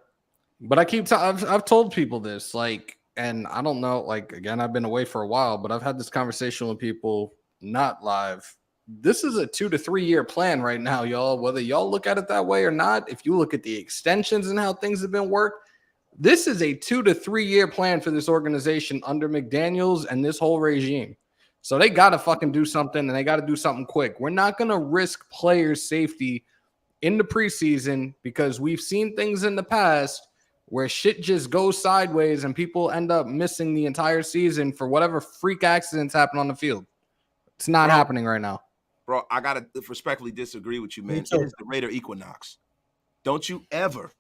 But I've told people this, like, and I don't know, like, again, I've been away for a while, but I've had this conversation with people not live. This is a 2 to 3 year plan right now, y'all. Whether y'all look at it that way or not, if you look at the extensions and how things have been worked, this is a 2 to 3 year plan for this organization under McDaniels and this whole regime. So they got to fucking do something, and they got to do something quick. We're not going to risk players' safety in the preseason because we've seen things in the past where shit just goes sideways and people end up missing the entire season for whatever freak accidents happen on the field. It's not happening right now. Bro, I got to respectfully disagree with you, man. It is the Raider equinox. Don't you ever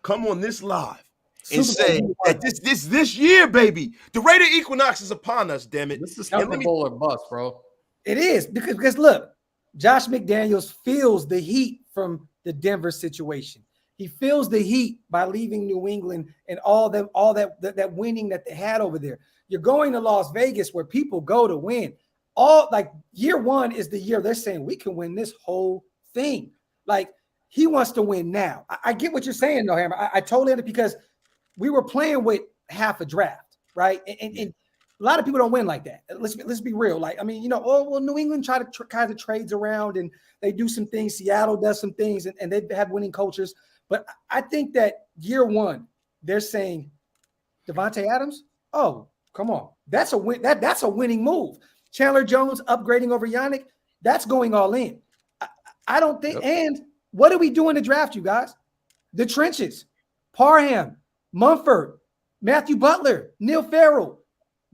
come on this live and say that this year, baby, the Raider equinox is upon us, damn it. This is Super Bowl or bust, bro. It is because look, Josh McDaniels feels the heat from the Denver situation. He feels the heat by leaving New England and all that winning that they had over there. You're going to Las Vegas where people go to win. All like year one is the year they're saying we can win this whole thing. Like he wants to win now. I get what you're saying, though, Hammer. I totally understand because we were playing with half a draft, right? And a lot of people don't win like that. Let's be real. Like, I mean, you know, New England kind of trades around and they do some things. Seattle does some things and they have winning cultures. But I think that year one, they're saying Devontae Adams. Oh, come on, that's a win. That's a winning move. Chandler Jones upgrading over Yannick. That's going all in. I don't think. Yep. And what do we do in the draft, you guys? The trenches. Parham, Mumford, Matthew Butler, Neil Farrell.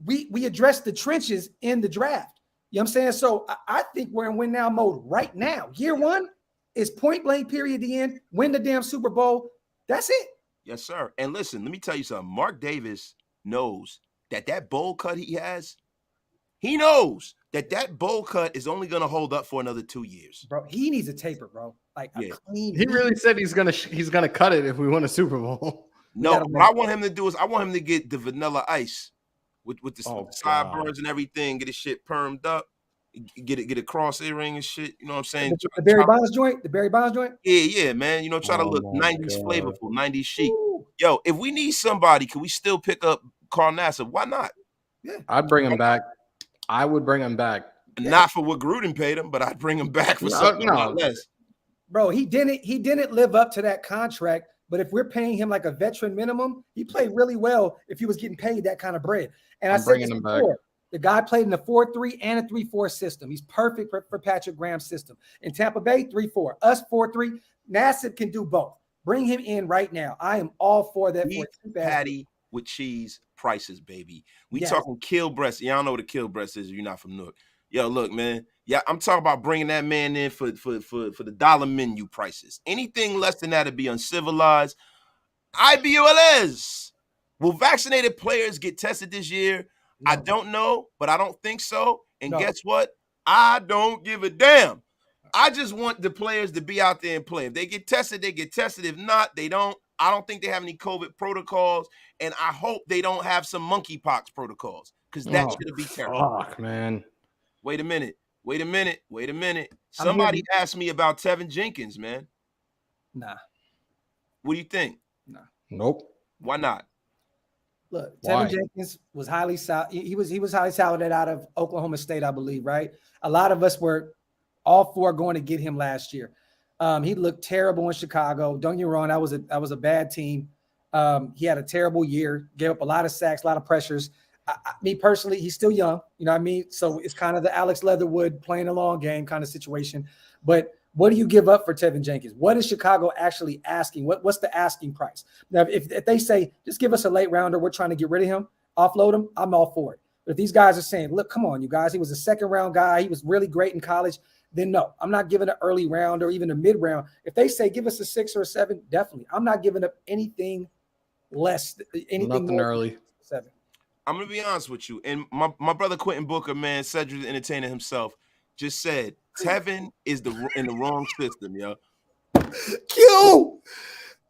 We address the trenches in the draft. You know what I'm saying? So I think we're in win now mode right now. Year one is point blank period. The end. Win the damn Super Bowl. That's it. Yes, sir. And listen, let me tell you something. Mark Davis knows that bowl cut he has. He knows that bowl cut is only going to hold up for another 2 years. Bro, he needs a taper, bro. Like a clean. He really said he's gonna cut it if we win a Super Bowl. No, what I want him to do is I want him to get the vanilla ice with the sideburns and everything. Get his shit permed up. Get a cross earring and shit. You know what I'm saying? The Barry Bonds joint. The Barry Bonds joint. Yeah, man. You know, try to look 90s flavorful, 90s chic. Ooh. Yo, if we need somebody, can we still pick up Carl Nassib? Why not? Yeah, I'd bring him back. I would bring him back. Not for what Gruden paid him, but I'd bring him back for something less. Bro, he didn't live up to that contract. But if we're paying him like a veteran minimum, he played really well if he was getting paid that kind of bread. And I said this before, the guy played in a 4-3 and a 3-4 system. He's perfect for Patrick Graham's system. In Tampa Bay, 3-4. Us 4-3. Nassib can do both. Bring him in right now. I am all for that. Patty with cheese prices, baby. We talking kill breast. Y'all know what a kill breast is if you're not from Newark. Yo, look, man. Yeah, I'm talking about bringing that man in for the dollar menu prices. Anything less than that would be uncivilized. IBOLS. Will vaccinated players get tested this year? No. I don't know, but I don't think so. And guess what? I don't give a damn. I just want the players to be out there and play. If they get tested, they get tested. If not, they don't. I don't think they have any COVID protocols, and I hope they don't have some monkeypox protocols because that should be terrible. Fuck, man. Wait a minute. Somebody asked me about Tevin Jenkins, man. Nah. What do you think? Nah. Nope. Why not? Look, Why? Tevin Jenkins was he was highly talented out of Oklahoma State, I believe, right? A lot of us were all for going to get him last year. He looked terrible in Chicago. Don't get me wrong, that was a bad team. He had a terrible year, gave up a lot of sacks, a lot of pressures. Me personally, he's still young, you know what I mean? So it's kind of the Alex Leatherwood playing a long game kind of situation. But what do you give up for Tevin Jenkins? What is Chicago actually asking? What's the asking price? Now, if they say, just give us a late rounder, we're trying to get rid of him, offload him, I'm all for it. But if these guys are saying, look, come on, you guys, he was a second round guy, he was really great in college, then no, I'm not giving an early round or even a mid round. If they say give us a 6 or a 7, definitely. I'm not giving up anything less, anything Nothing more early. 7. I'm gonna be honest with you, and my brother Quentin Booker, man, Cedric the Entertainer himself, just said Tevin is in the wrong system, yo. Q,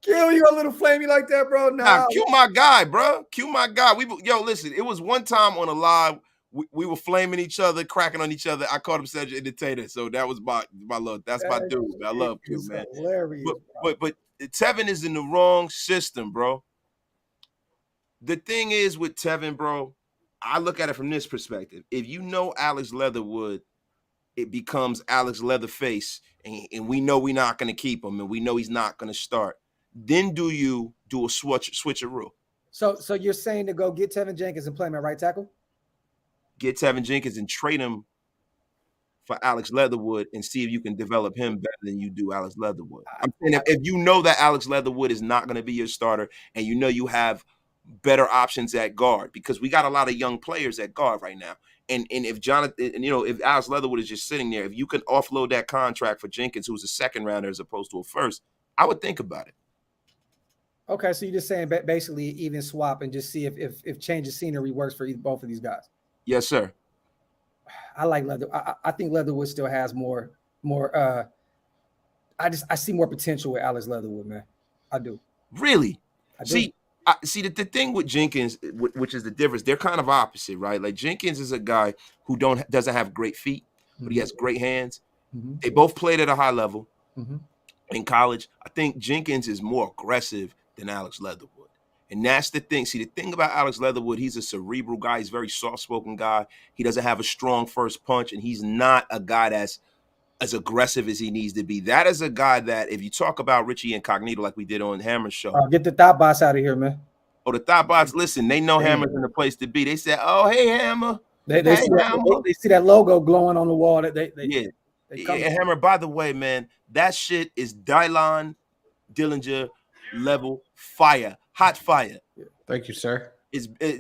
you a little flamey like that, bro? Nah, Q my guy, bro. Q my guy. Listen, it was one time on a live, we were flaming each other, cracking on each other. I called him Cedric Entertainer, so that was my love. That's my dude. Man. I love Q, man. Hilarious, but Tevin is in the wrong system, bro. The thing is with Tevin, bro, I look at it from this perspective. If you know Alex Leatherwood, it becomes Alex Leatherface, and we know we're not going to keep him, and we know he's not going to start. Then do you do a switcheroo? So you're saying to go get Tevin Jenkins and play him at right tackle? Get Tevin Jenkins and trade him for Alex Leatherwood and see if you can develop him better than you do Alex Leatherwood. I'm saying if you know that Alex Leatherwood is not going to be your starter, and you know you have better options at guard, because we got a lot of young players at guard right now. And if Jonathan, if Alex Leatherwood is just sitting there, if you can offload that contract for Jenkins, who's a second rounder as opposed to a first, I would think about it. Okay, so you're just saying basically even swap and just see if change of scenery works for both of these guys. Yes, sir. I like Leather. I think Leatherwood still has more. I see more potential with Alex Leatherwood, man. I do. Really? I do. See, the thing with Jenkins, which is the difference, they're kind of opposite, right? Like Jenkins is a guy who doesn't have great feet, but he has great hands. Mm-hmm. They both played at a high level in college. I think Jenkins is more aggressive than Alex Leatherwood. And that's the thing. See, the thing about Alex Leatherwood, he's a cerebral guy. He's a very soft-spoken guy. He doesn't have a strong first punch, and he's not a guy that's as aggressive as he needs to be. That is a guy that, if you talk about Richie Incognito like we did on Hammer's show. Get the thought bots out of here, man. Oh, the thought bots, listen, they know Hammer's in the place to be. They said, oh, hey, Hammer. They see that logo glowing on the wall. They Hammer, by the way, man, that shit is Dylon Dillinger level fire. Hot fire. Thank you, sir.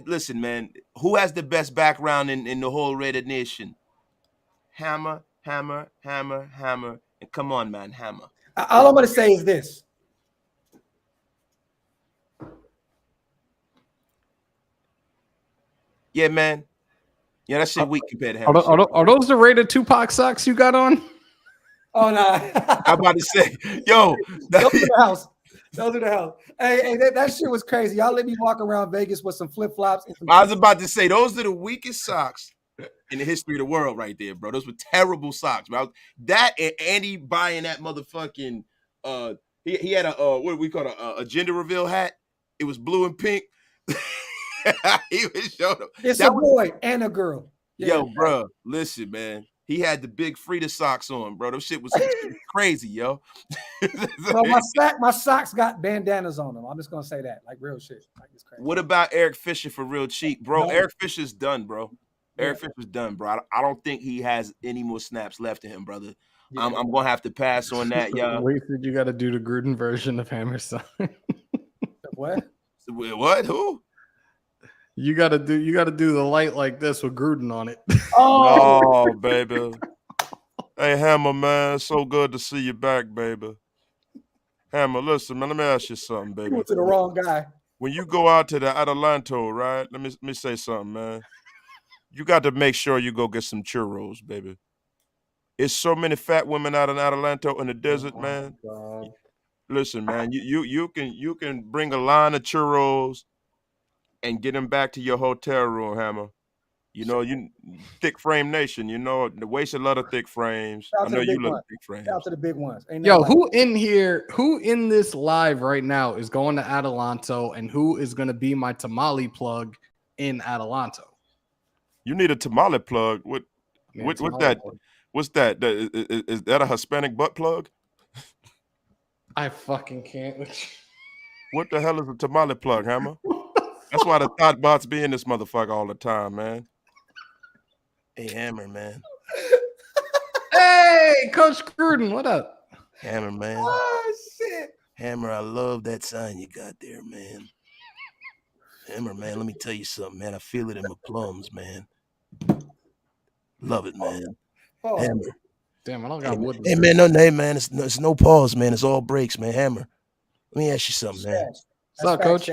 Listen, man, who has the best background in the whole Raider Nation? Hammer. And come on, man, Hammer. All I'm going to say is this. Yeah, man. Yeah, that shit weak compared to Hammer. Are those the Raider Tupac socks you got on? Oh, no. I'm about to say, yo. Those are the house. Hey, that shit was crazy. Y'all let me walk around Vegas with some flip-flops. I was about to say, those are the weakest socks in the history of the world right there, bro. Those were terrible socks, bro. That and Andy buying that motherfucking he had a what do we call a gender reveal hat. It was blue and pink. He was showing them. It's a boy and a girl. Yeah. Yo, bro, listen, man. He had the big Frida socks on, bro. Those shit was crazy, yo. Well, my socks got bandanas on them. I'm just gonna say that, like real shit. Like it's crazy. What about Eric Fisher for real cheap, bro? No. Eric Fisher's done, bro. Eric Fisher's done, bro. I don't think he has any more snaps left in him, brother. Yeah. I'm gonna have to pass on that, y'all. Wait, you got to do the Gruden version of Hammer's son. What? What? Who? You gotta do the light like this with Gruden on it. Oh, baby. Hey, Hammer, man, so good to see you back, baby. Hammer, listen, man, let me ask you something, baby. You went to the wrong guy. When you go out to the Adelanto, right? Let me say something, man. You got to make sure you go get some churros, baby. It's so many fat women out in Adelanto in the desert, man. God. Listen, man, you can bring a line of churros and get them back to your hotel room, Hammer. You know, you thick frame nation. You know, the waist a lot of thick frames. I know you love thick frames. Shout out to the big ones. Yo, who in this live right now is going to Adelanto, and who is going to be my tamale plug in Adelanto? You need a tamale plug. What's that? Plug. What's that? Is that a Hispanic butt plug? I fucking can't. What the hell is a tamale plug, Hammer? That's why the thought bots be in this motherfucker all the time, man. Hey, Hammer, man. Hey, Coach Gruden, what up? Hammer, man. Oh, shit. Hammer, I love that sign you got there, man. Hammer, man, let me tell you something, man. I feel it in my plums, man. Love it, man. Oh. Hammer. Damn, I don't got wood. Hey, man, man. It's no pause, man. It's all breaks, man. Hammer, let me ask you something, man. What's up, Coach?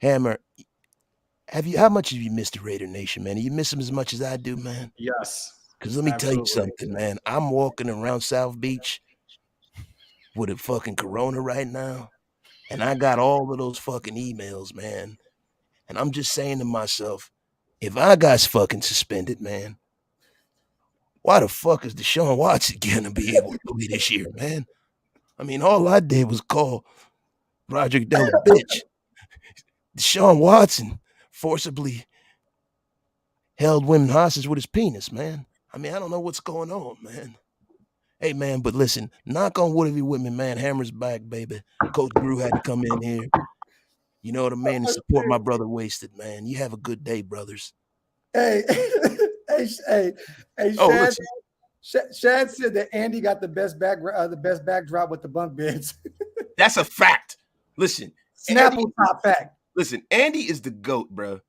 Hammer, how much have you missed the Raider Nation, man? Do you miss them as much as I do, man? Yes. Because let me tell you something, man. I'm walking around South Beach with a fucking corona right now, and I got all of those fucking emails, man. And I'm just saying to myself, if I got fucking suspended, man, why the fuck is Deshaun Watson gonna be able to play this year, man? I mean, all I did was call Roger Goodell a bitch. Deshaun Watson forcibly held women hostage with his penis, man. I mean, I don't know what's going on, man. Hey, man, but listen, knock on wood if you with me, man. Hammer's back, baby. Coach Drew had to come in here. You know what I mean? And support my brother Wasted, man. You have a good day, brothers. Hey, Shad said that Andy got the best backdrop with the bunk beds. That's a fact. Listen, Snapple top fact. Listen, Andy is the GOAT, bro.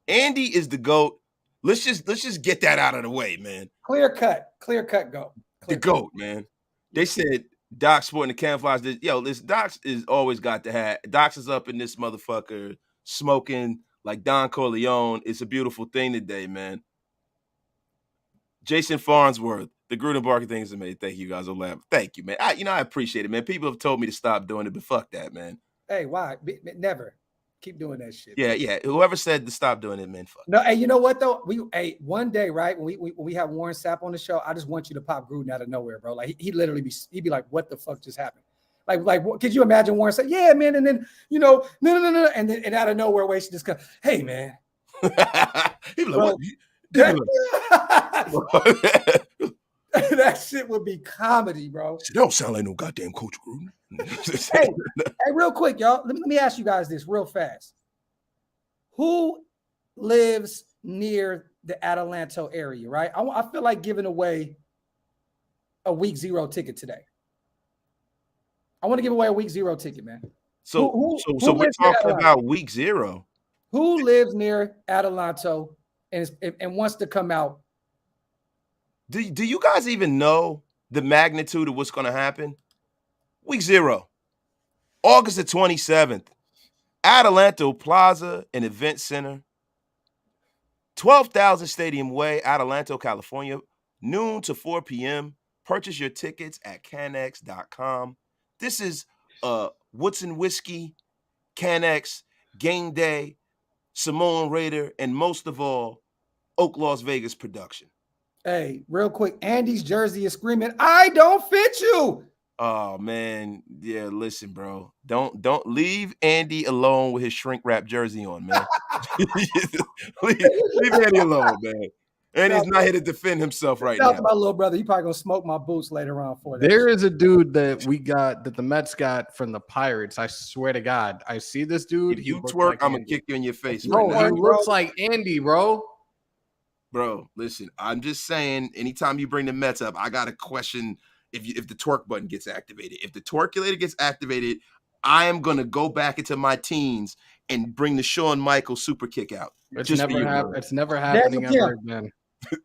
Andy is the GOAT. Let's just get that out of the way, man. Clear cut GOAT. The GOAT, man. They said Doc sporting the camouflage. This Doc is always got the hat. Doc is up in this motherfucker smoking like Don Corleone. It's a beautiful thing today, man. Jason Farnsworth, the Gruden Barker thing is amazing. Thank you guys. Thank you, man. I appreciate it, man. People have told me to stop doing it, but fuck that, man. Hey, why? Never. Keep doing that shit. Yeah. Whoever said to stop doing it, man, fuck. No, hey, you know what though? One day, right? When we have Warren Sapp on the show, I just want you to pop Gruden out of nowhere, bro. Like he'd be like, "What the fuck just happened?" Like, could you imagine Warren say, "Yeah, man," and then no, and then out of nowhere, Wade just go, "Hey, man." He'd be like, "What?" That shit would be comedy, bro. That don't sound like no goddamn Coach Gruden. hey, real quick, y'all. Let me ask you guys this real fast. Who lives near the Adelanto area, right? I feel like giving away a week 0 ticket today. I want to give away a week 0 ticket, man. So we're talking about week 0. Who lives near Adelanto and wants to come out? Do you guys even know the magnitude of what's going to happen? Week 0, August the 27th, Adelanto Plaza and Event Center, 12,000 Stadium Way, Adelanto, California, noon to 4 p.m. Purchase your tickets at canex.com. This is Woodson Whiskey, Canex, Game Day, Samoan Raider, and most of all, Oak Las Vegas production. Hey, real quick, Andy's jersey is screaming, "I don't fit you." Oh man, yeah. Listen, bro, don't leave Andy alone with his shrink wrap jersey on, man. leave Andy alone, man. Andy's not here to defend himself right now. My little brother, he probably gonna smoke my boots later on for that. There is a dude that the Mets got from the Pirates. I swear to God, I see this dude. If you twerk, like I'm gonna kick you in your face. Bro, he looks like Andy, bro. Bro, listen, I'm just saying, anytime you bring the Mets up, I got to question if the twerk button gets activated. If the twerkulator gets activated, I am going to go back into my teens and bring the Shawn Michaels super kick out. It's never happening ever again.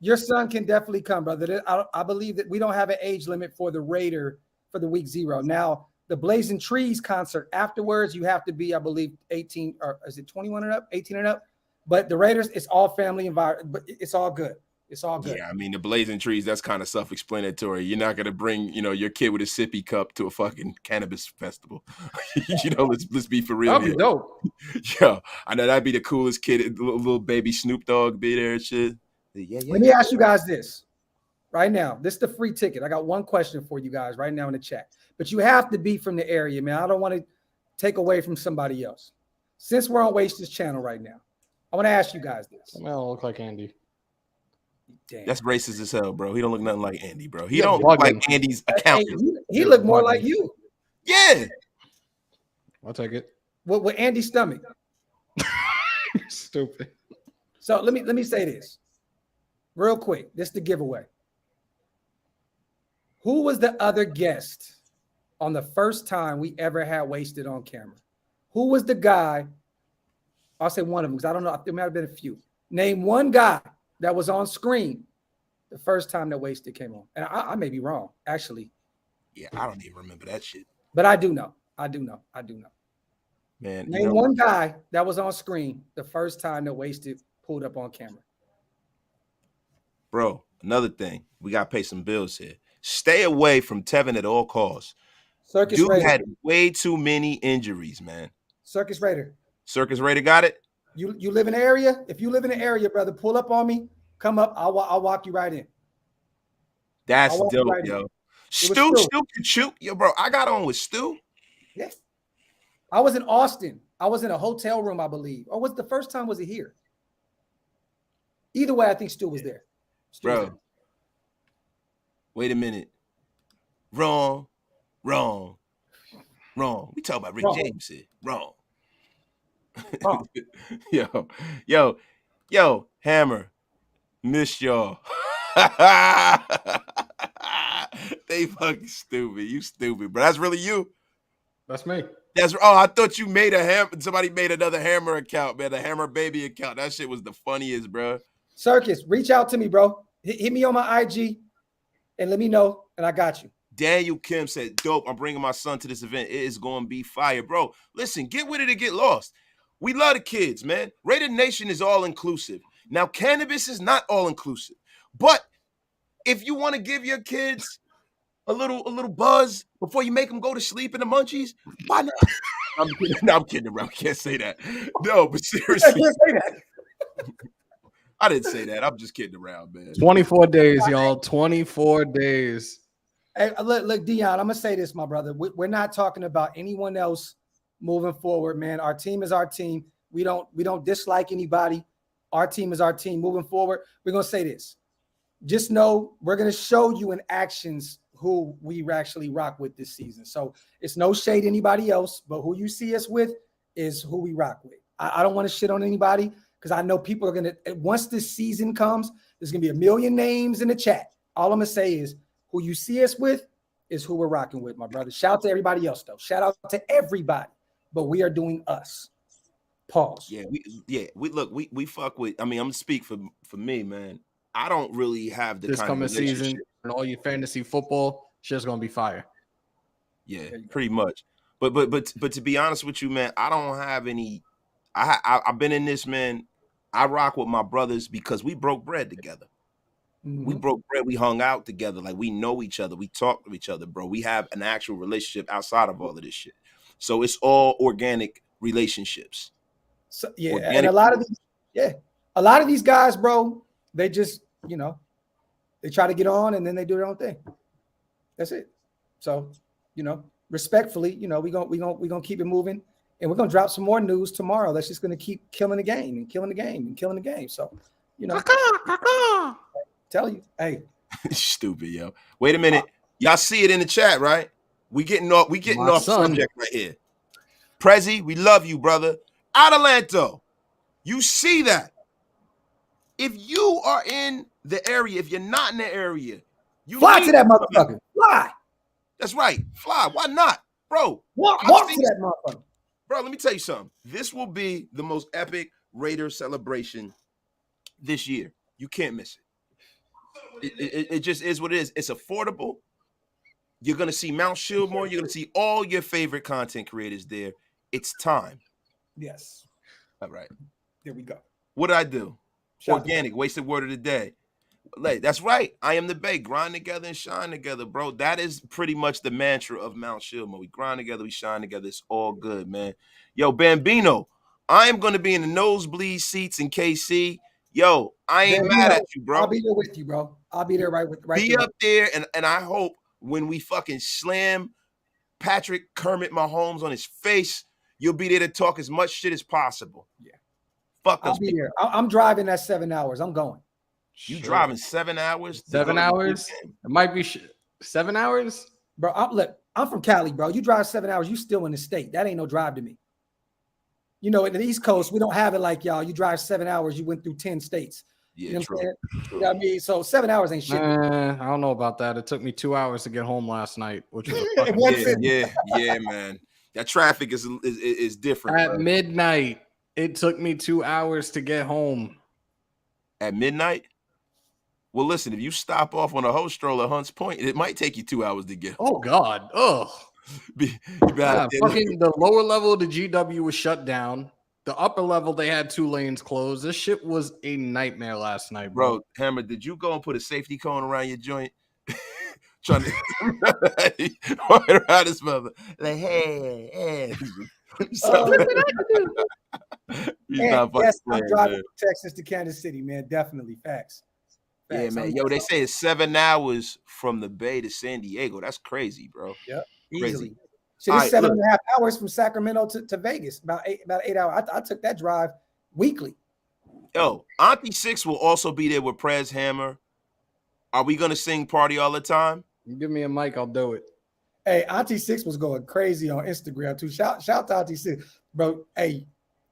Your son can definitely come, brother. I believe that we don't have an age limit for the Raider for the week 0. Now, the Blazing Trees concert afterwards, you have to be, I believe, 18 or is it 21 and up, 18 and up? But the Raiders, it's all family environment, but it's all good. It's all good. Yeah, I mean, the blazing trees, that's kind of self-explanatory. You're not gonna bring, your kid with a sippy cup to a fucking cannabis festival. Let's be for real. That'd be dope. Yeah, I know that'd be the coolest kid, little baby Snoop Dogg be there and shit. Yeah. Let me ask you guys this right now. This is the free ticket. I got one question for you guys right now in the chat. But you have to be from the area, man. I don't want to take away from somebody else. Since we're on Waste's channel right now, I want to ask you guys this. I don't look like Andy. Damn. That's racist as hell, bro. He don't look nothing like Andy, bro. He don't look like Andy's accountant. He look more like you. Yeah. I'll take it. With Andy's stomach. Stupid. So let me say this real quick. This is the giveaway. Who was the other guest on the first time we ever had Wasted on camera? Who was the guy? I'll say one of them because I don't know. There might have been a few. Name one guy that was on screen the first time that Wasted came on. And I may be wrong, actually. Yeah, I don't even remember that shit. But I do know. Man, Name one guy that was on screen the first time that Wasted pulled up on camera. Bro, another thing. We got to pay some bills here. Stay away from Tevin at all costs. Circus Dude Raider. had way too many injuries, man. Circus Raider. Circus Raider got it? You live in the area? If you live in the area, brother, pull up on me. Come up. I'll walk you right in. That's dope, yo. Stu can shoot. Yo, bro, I got on with Stu. Yes. I was in Austin. I was in a hotel room, I believe. Or was the first time was he here? Either way, I think Stu was there. Stu was there. Wait a minute. Wrong. We talk about Rick James here. Wrong. Yo, Hammer. Miss y'all. They fucking stupid. You stupid, bro. That's really you. That's me. I thought you made a hammer. Somebody made another Hammer account, man. A Hammer baby account. That shit was the funniest, bro. Circus, reach out to me, bro. Hit me on my IG and let me know, and I got you. Daniel Kim said, dope, I'm bringing my son to this event. It is going to be fire. Bro, listen, get with it or get lost. We love the kids, man. Rated Nation is all-inclusive. Now, cannabis is not all-inclusive. But if you want to give your kids a little buzz before you make them go to sleep in the munchies, why not? I'm kidding around. Can't say that. No, but seriously. I can't say that. I didn't say that. I'm just kidding around, man. 24 days, y'all. 24 days. Hey, look, Dion, I'm going to say this, my brother. We're not talking about anyone else moving forward, man. Our team is our team. We don't dislike anybody. Our team is our team. Moving forward, we're going to say this. Just know we're going to show you in actions who we actually rock with this season. So it's no shade to anybody else, but who you see us with is who we rock with. I don't want to shit on anybody because I know people are going to, once this season comes, there's going to be a million names in the chat. All I'm going to say is who you see us with is who we're rocking with, my brother. Shout out to everybody else, though. Shout out to everybody, but we are doing us. Pause. We fuck with, I mean, I'm going to speak for me, man. I don't really have the this kind coming of season and all your fantasy football, shit's gonna be fire. Yeah, pretty much. But to be honest with you, man, I don't have any. I've been in this, man. I rock with my brothers because we broke bread together. Mm-hmm. We broke bread. We hung out together. Like, we know each other. We talk to each other, bro. We have an actual relationship outside of all of this shit. So it's all organic relationships. So, yeah, organic. And a lot of these guys, bro, they just, they try to get on and then they do their own thing. That's it. So, respectfully, we're gonna keep it moving, and we're gonna drop some more news tomorrow. That's just gonna keep killing the game and killing the game and killing the game. So, tell you, hey, stupid, yo. Wait a minute, y'all see it in the chat, right? We getting off subject right here. Prezi, we love you, brother. Adelanto, you see that? If you are in the area, if you're not in the area, you fly to that motherfucker. Fly. That's right. Fly. Why not? Bro. Walk to that motherfucker. Bro, let me tell you something. This will be the most epic Raider celebration this year. You can't miss it. It just is what it is. It's affordable. You're going to see Mount Shieldmore. You're going to see all your favorite content creators there. It's time. Yes. All right. There we go. What did I do? Organic, wasted word of the day. Like, that's right. I am the Bay. Grind together and shine together, bro. That is pretty much the mantra of Mount Shilmo. We grind together, we shine together. It's all good, man. Yo, Bambino, I am going to be in the nosebleed seats in KC. Yo, I ain't mad at you, bro. I'll be there with you, bro. I'll be there right be there. Up there, and I hope when we fucking slam Patrick Kermit Mahomes on his face, you'll be there to talk as much shit as possible. Yeah. Fuck I'll be there. I'm driving that 7 hours. I'm going. You driving 7 hours? 7 hours? It might be 7 hours? Bro, I'm from Cali, bro. You drive 7 hours, you still in the state. That ain't no drive to me. You know, in the East Coast, we don't have it like y'all. You drive 7 hours, you went through 10 states. Yeah, you know true. What you know what I mean? So 7 hours ain't shit. I don't know about that. It took me 2 hours to get home last night, which was a fucking yeah, man. That traffic is different. At midnight, it took me 2 hours to get home. At midnight? Well, listen, if you stop off on a host stroll at Hunts Point, it might take you 2 hours to get home. Oh, God. Ugh. Fucking the lower level of the GW was shut down. The upper level, they had 2 lanes closed. This shit was a nightmare last night, bro. Hammer, did you go and put a safety cone around your joint? Trying to walking around this mother. Like, hey. Yes, I'm driving from Texas to Kansas City, man. Definitely. Facts. Yeah, man. Yo, they say it's 7 hours from the Bay to San Diego. That's crazy, bro. Yep. Easily. Shit, it's 7.5 hours from Sacramento to Vegas. About 8 hours. I took that drive weekly. Yo, Auntie Six will also be there with Prez Hammer. Are we gonna sing Party All the Time? You give me a mic, I'll do it. Hey, Auntie Six was going crazy on Instagram too. Shout to Auntie Six, bro. Hey,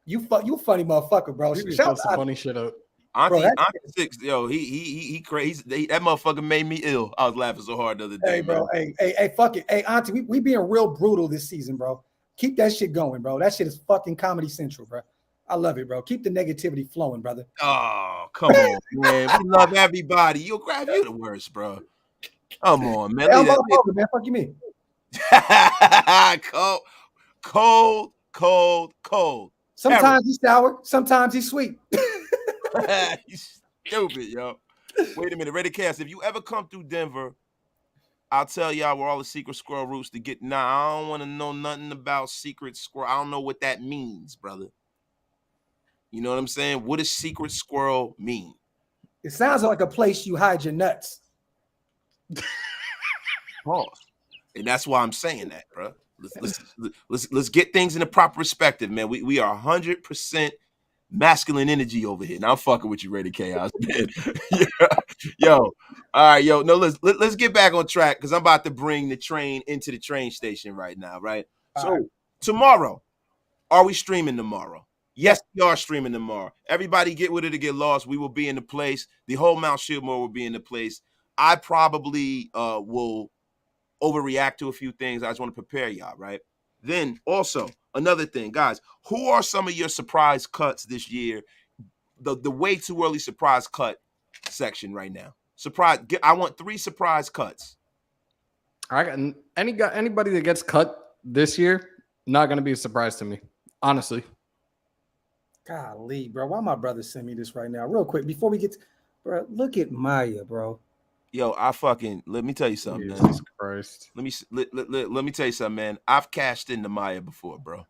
you funny motherfucker, bro. Shout some funny shit up. Auntie Six, yo, he crazy. That motherfucker made me ill. I was laughing so hard the other day. Hey, bro. Man. Hey, fuck it. Hey, Auntie, we being real brutal this season, bro. Keep that shit going, bro. That shit is fucking Comedy Central, bro. I love it, bro. Keep the negativity flowing, brother. Oh, come on, man. We love everybody. You the worst, bro. Come on, man. Hey, man. Fuck you, me. Cold. Sometimes he's sour. Sometimes he's sweet. You stupid, yo. Wait a minute, Ready Cast. If you ever come through Denver, I'll tell y'all where all the secret squirrel routes to get. Nah, I don't want to know nothing about secret squirrel. I don't know what that means, brother. You know what I'm saying? What does secret squirrel mean? It sounds like a place you hide your nuts. Pause. And that's why I'm saying that, bro. Let's get things in the proper perspective, man. We are 100% masculine energy over here. Now I'm fucking with you, Ready Chaos, man. Yo, all right, yo. No, let's get back on track because I'm about to bring the train into the train station right now, right? Tomorrow, are we streaming tomorrow? Yes, we are streaming tomorrow. Everybody get with it to get lost. We will be in the place. The whole Mount Shilmore will be in the place. I probably will overreact to a few things. I just want to prepare y'all, right? Then also another thing, guys, who are some of your surprise cuts this year? The way too early surprise cut section right now. I want 3 surprise cuts. I got anybody that gets cut this year, not going to be a surprise to me, honestly. Golly, bro. Why my brother send me this right now? Real quick, before we get to, bro, look at Maya, bro. Yo, let me tell you something, Jesus man. Christ. Let me tell you something, man. I've cashed into Maya before, bro.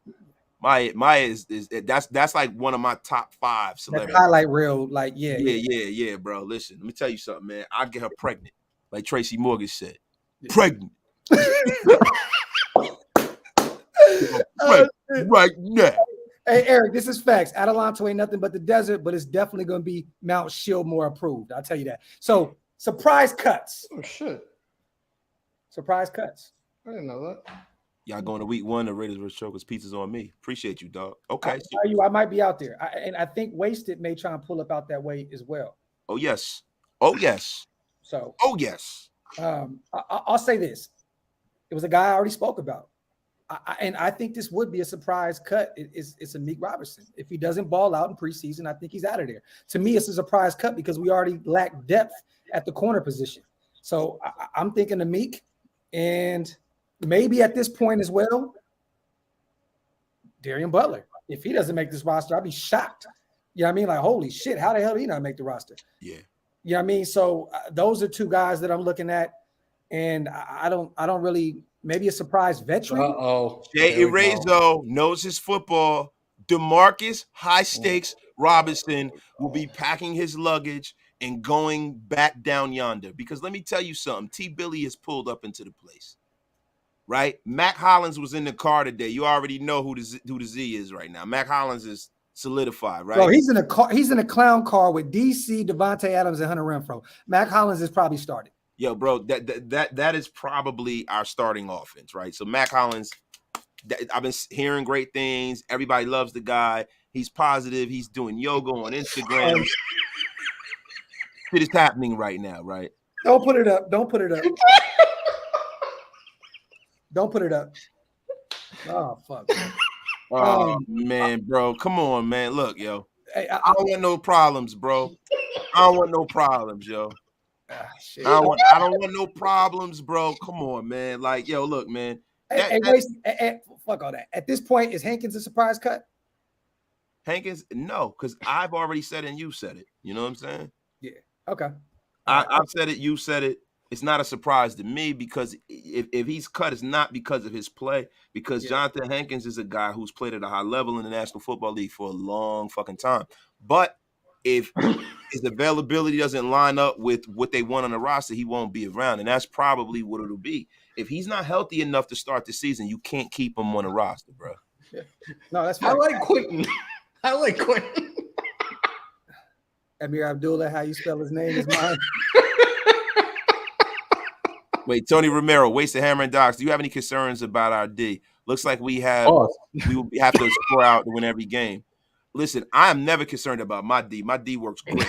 Maya is that's like one of my top 5 celebrities. That highlight reel, like yeah, bro. Listen, let me tell you something, man. I'll get her pregnant, like Tracy Morgan said. Pregnant. Right now. Hey, Eric, this is facts. Adelanto ain't nothing but the desert, but it's definitely going to be Mount Shilmore approved. I'll tell you that. So, surprise cuts. Oh, shit. Surprise cuts. I didn't know that. Y'all going to week 1 of Raiders vs. Chokers. Pizza's on me. Appreciate you, dog. Okay. I might be out there. And I think Wasted may try and pull up out that way as well. Oh, yes. So. Oh, yes. I'll say this. It was a guy I already spoke about. And I think this would be a surprise cut. It's a Meek Robertson. If he doesn't ball out in preseason, I think he's out of there. To me, it's a surprise cut because we already lack depth at the corner position. So I'm thinking of Meek, and maybe at this point as well, Darien Butler. If he doesn't make this roster, I'd be shocked. You know what I mean? Like, holy shit, how the hell did he not make the roster? Yeah. You know what I mean? So those are two guys that I'm looking at, and I don't really, maybe a surprise veteran. Jay Erazo knows his football. DeMarcus High Stakes Robinson will be packing his luggage and going back down yonder. Because let me tell you something, T. Billy has pulled up into the place, right? Mack Hollins was in the car today. You already know who the Z is right now. Mack Hollins is solidified, right? Bro, he's in a car. He's in a clown car with DC, Devontae Adams, and Hunter Renfrow. Mack Hollins is probably started. Yo, bro, that is probably our starting offense, right? So Mack Hollins, I've been hearing great things. Everybody loves the guy. He's positive. He's doing yoga on Instagram. Shit is happening right now, right? Don't put it up. Don't put it up. Don't put it up. Oh, fuck. Oh, man, bro. Come on, man. Look, yo. Hey, I don't want no problems, bro. I don't want no problems, yo. I don't want no problems, bro. Come on, man. Like, yo, look, man. Fuck all that. At this point, is Hankins a surprise cut? Hankins, no, because I've already said it and you said it. You know what I'm saying? Yeah. Okay. I've said it. You said it. It's not a surprise to me because if he's cut, it's not because of his play. Because Jonathan Hankins is a guy who's played at a high level in the National Football League for a long fucking time. But if his availability doesn't line up with what they want on the roster, he won't be around. And that's probably what it'll be. If he's not healthy enough to start the season, you can't keep him on the roster, bro. Yeah. No, that's fine. I like Quentin. Amir Abdullah, how you spell his name is mine. Wait, Tony Romero, Wasted Hammer and Docs. Do you have any concerns about our D? Looks like we have we will have to score out to win every game. Listen, I am never concerned about my D. My D works great.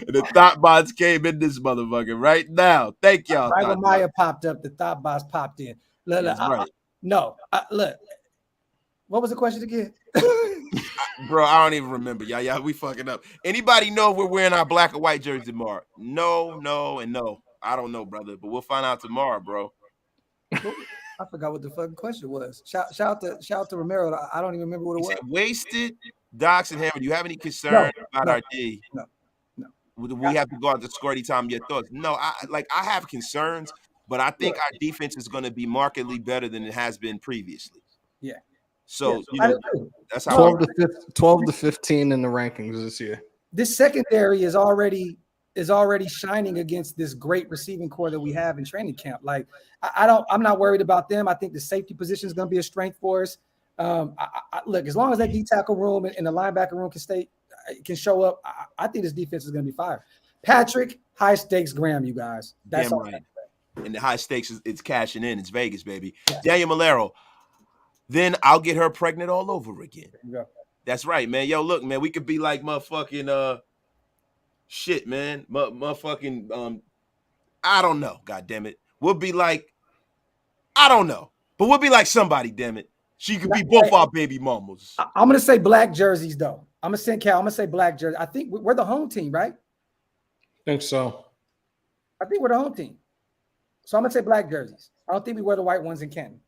And the thought bots came in this motherfucker right now. Thank y'all. Right when Maya popped up, the thought bots popped in. Look, right. Look. What was the question again? Bro, I don't even remember. Yeah, we fucking up. Anybody know if we're wearing our black or white jersey tomorrow? No, and no. I don't know, brother, but we'll find out tomorrow, bro. I forgot what the fucking question was. Shout out to Romero. I don't even remember what it was. Wasted, Docs, and Hammer. Do you have any concern about our D? No. We have to go out to score anytime. Your thoughts? No, I have concerns, but I think our defense is going to be markedly better than it has been previously. Yeah. So that's how 12 to 15 in the rankings this year. This secondary is already shining against this great receiving core that we have in training camp. Like I'm not worried about them. I think the safety position is going to be a strength for us. Look, as long as that D tackle room and the linebacker room can show up, I think this defense is going to be fire. Patrick, high stakes Graham, you guys. That's all right. And the high stakes it's cashing in. It's Vegas, baby. Yeah. Daniel Malero. Then I'll get her pregnant all over again. There you go. That's right, man. Yo, look, man, we could be like motherfucking shit, man. Motherfucking I don't know, god damn it. We'll be like, I don't know, but we'll be like somebody, damn it. She could be both our baby mamas. I'm gonna say black jerseys though. I'm gonna send Cal. I'm gonna say black jersey. I think we're the home team, right? Think so. I think we're the home team. So I'm gonna say black jerseys. I don't think we wear the white ones in Canton.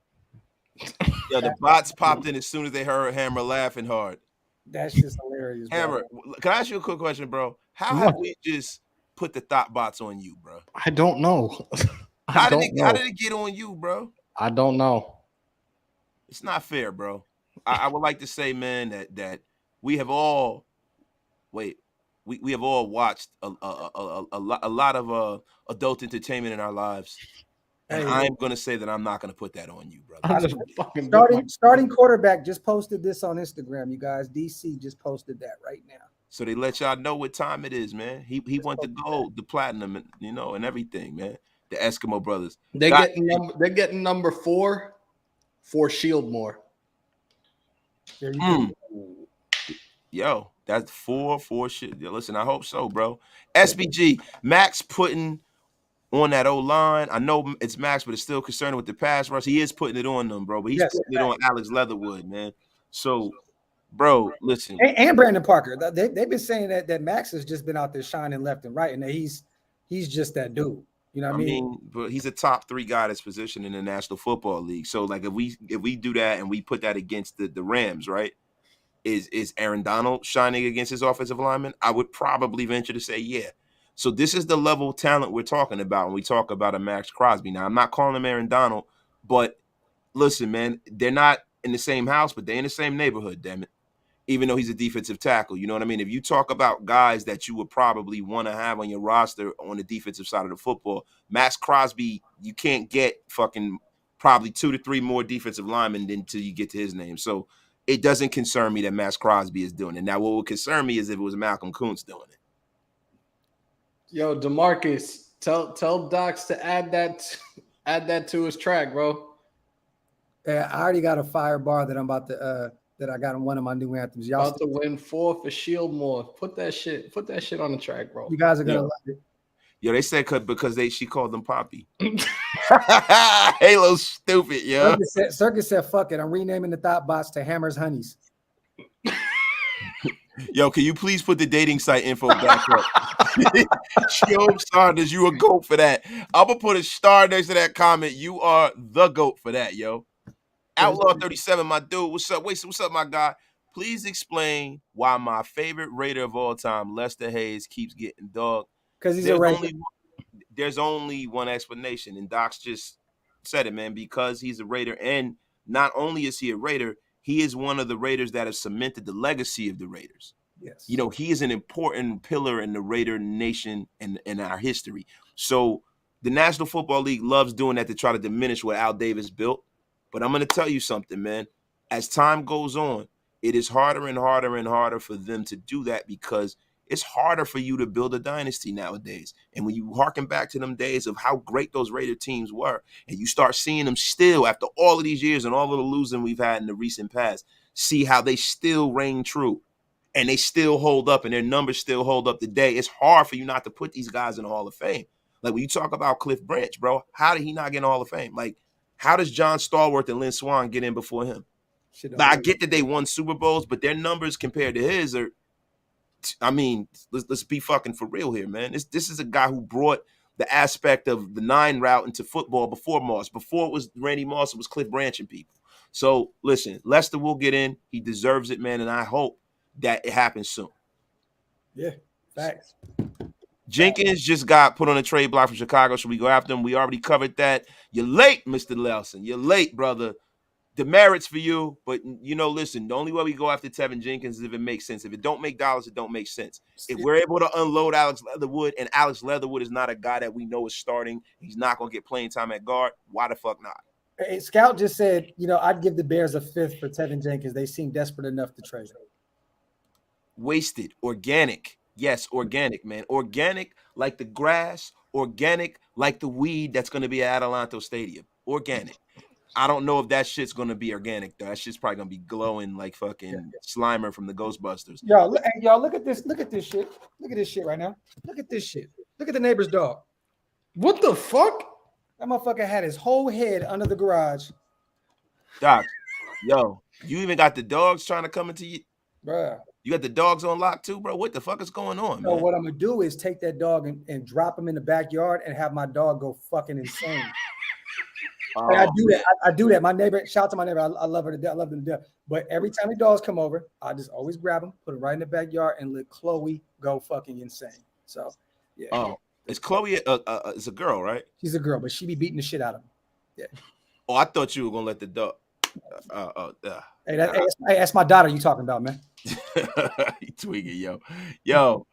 Yo, the bots popped in as soon as they heard Hammer laughing hard. That's just hilarious, bro. Hammer, can I ask you a quick question, bro? How have we just put the thought bots on you, bro? I don't know. How did it get on you, bro? I don't know. It's not fair, bro. I would like to say, man, that we have all we have all watched a lot of adult entertainment in our lives. And I'm going to say that I'm not going to put that on you, brother. Starting quarterback just posted this on Instagram, you guys. DC just posted that right now. So they let y'all know what time it is, man. He went the gold, the platinum, and everything, man. The Eskimo brothers. They're getting number 4 for Shieldmore. Yo, that's 4 shit. Yo, listen, I hope so, bro. SBG, Max putting on that O-line. I know it's Max, but it's still concerned with the pass rush. He is putting it on them, bro. But he's putting it on Alex Leatherwood, man. So, bro, listen. And Brandon Parker. They've been saying that Max has just been out there shining left and right, and that he's just that dude. You know what I mean? But he's a top 3 guy at his position in the National Football League. So, like, if we do that and we put that against the Rams, right? Is Aaron Donald shining against his offensive lineman? I would probably venture to say yeah. So this is the level of talent we're talking about when we talk about a Max Crosby. Now, I'm not calling him Aaron Donald, but listen, man, they're not in the same house, but they're in the same neighborhood, damn it. Even though he's a defensive tackle, you know what I mean? If you talk about guys that you would probably want to have on your roster on the defensive side of the football, Max Crosby, you can't get fucking probably 2 to 3 more defensive linemen until you get to his name. So it doesn't concern me that Max Crosby is doing it. Now, what would concern me is if it was Malcolm Kuntz doing it. Yo, DeMarcus, tell Docs to add that to his track, bro. Yeah, I already got a fire bar that I'm about to that I got in one of my new anthems. Y'all about to win 4 for Shieldmore. Put that shit on the track, bro. You guys are gonna love it. Yo, they said because she called them Poppy. Halo stupid, yo. Circus said, fuck it. I'm renaming the thought bots to Hammers Honeys. Yo, can you please put the dating site info back up? Yo, Sanders, you a GOAT for that. I'm gonna put a star next to that comment. You are the GOAT for that, yo. Outlaw 37, my dude. What's up? What's up, my guy? Please explain why my favorite Raider of all time, Lester Hayes, keeps getting dogged. Because he's a Raider. There's only one explanation, and Doc's just said it, man, because he's a Raider. And not only is he a Raider, he is one of the Raiders that have cemented the legacy of the Raiders. Yes. You know, he is an important pillar in the Raider nation and in our history. So the National Football League loves doing that to try to diminish what Al Davis built. But I'm going to tell you something, man. As time goes on, it is harder and harder and harder for them to do that because it's harder for you to build a dynasty nowadays. And when you harken back to them days of how great those Raider teams were, and you start seeing them still, after all of these years and all of the losing we've had in the recent past, see how they still reign true. And they still hold up, and their numbers still hold up today. It's hard for you not to put these guys in the Hall of Fame. Like, when you talk about Cliff Branch, bro, how did he not get in the Hall of Fame? Like, how does John Stallworth and Lynn Swann get in before him? Like, I get that they won Super Bowls, but their numbers compared to his are, I mean, let's be fucking for real here, man. This is a guy who brought the aspect of the 9 route into football before Moss. Before it was Randy Moss, it was Cliff Branch and people. So, listen, Lester will get in. He deserves it, man, and I hope that it happens soon. Yeah, facts. Jenkins just got put on a trade block from Chicago. Should we go after him? We already covered that. You're late, Mr. Nelson. You're late, brother. Demerits for you, but, you know, listen, the only way we go after Tevin Jenkins is if it makes sense. If it don't make dollars, it don't make sense. If we're able to unload Alex Leatherwood, and Alex Leatherwood is not a guy that we know is starting, he's not going to get playing time at guard, why the fuck not? Hey, Scout just said, you know, I'd give the Bears a 5th for Tevin Jenkins. They seem desperate enough to trade him. Wasted. Organic. Yes, organic, man. Organic like the grass. Organic like the weed that's going to be at Adelanto Stadium. Organic. I don't know if that shit's going to be organic, though. That shit's probably going to be glowing like fucking Slimer from the Ghostbusters. Y'all, look at this. Look at this shit. Look at this shit right now. Look at this shit. Look at the neighbor's dog. What the fuck? That motherfucker had his whole head under the garage. Doc, yo, you even got the dogs trying to come into you? Bruh. You got the dogs on lock too, bro? What the fuck is going on, So man? what I'm going to do is take that dog and drop him in the backyard and have my dog go fucking insane. And I do that. I do that. My neighbor, shout out to my neighbor. I love her to death. I love them to death. But every time the dogs come over, I just always grab them, put them right in the backyard, and let Chloe go fucking insane. So, yeah. Oh, is Chloe is a girl, right? She's a girl, but she be beating the shit out of him. Yeah. Oh, I thought you were gonna let the dog. Hey, that's my daughter you talking about, man. You tweaking, yo.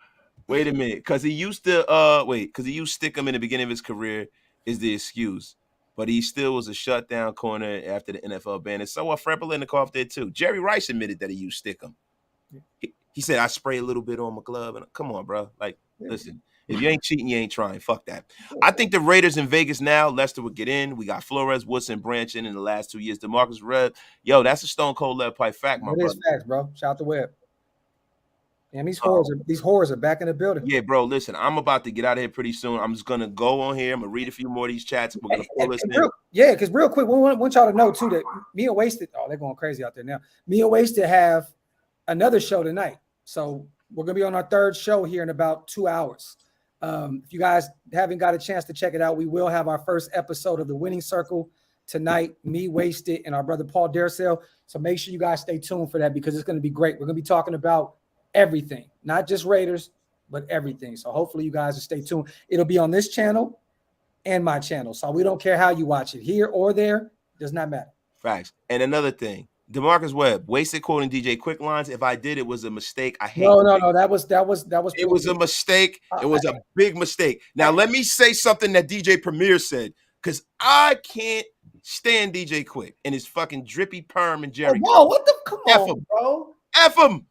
Wait a minute, because he used to stick him in the beginning of his career is the excuse. But he still was a shutdown corner after the NFL ban. And so Fred Biletnikoff did too. Jerry Rice admitted that he used Stickum. He said, I spray a little bit on my glove. And come on, bro. Like, listen, if you ain't cheating, you ain't trying. Fuck that. I think the Raiders in Vegas now, Lester would get in. We got Flores, Woodson, Branch in the last 2 years. DeMarcus Red. Yo, that's a stone cold lead pipe fact, my brother. It is facts, bro. Shout out to Webb. And these whores are back in the building. Yeah, bro. Listen, I'm about to get out of here pretty soon. I'm just gonna go on here. I'm gonna read a few more of these chats. We're gonna pull this in. Because real quick, we want y'all to know too that me and Wasted. Oh, they're going crazy out there now. Me and Wasted have another show tonight, so we're gonna be on our 3rd show here in about 2 hours. If you guys haven't got a chance to check it out, we will have our first episode of the Winning Circle tonight, me, Wasted, and our brother Paul Darcell. So make sure you guys stay tuned for that because it's going to be great. We're going to be talking about everything, not just Raiders, but everything. So hopefully you guys will stay tuned. It'll be on this channel and my channel. So we don't care how you watch it, here or there. Does not matter. Facts. And another thing, DeMarcus Webb, Wasted quoting DJ Quick lines. If I did, it was a mistake. I hate. No. That was. It was a mistake. It was a big mistake. Now let me say something that DJ Premier said, because I can't stand DJ Quick and his fucking drippy perm and Jerry. Whoa, what the? Come F on, him. bro. F him.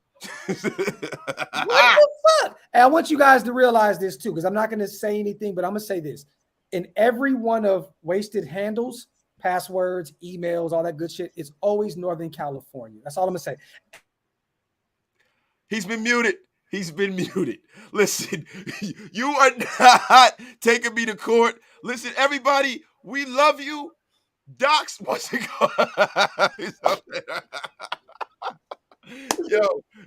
What the fuck? And I want you guys to realize this too, because I'm not going to say anything, but I'm going to say this. In every one of Wasted handles, passwords, emails, all that good shit, it's always Northern California. That's all I'm going to say. He's been muted. He's been muted. Listen, you are not taking me to court. Listen, everybody, we love you. Docs wants to go. Yo,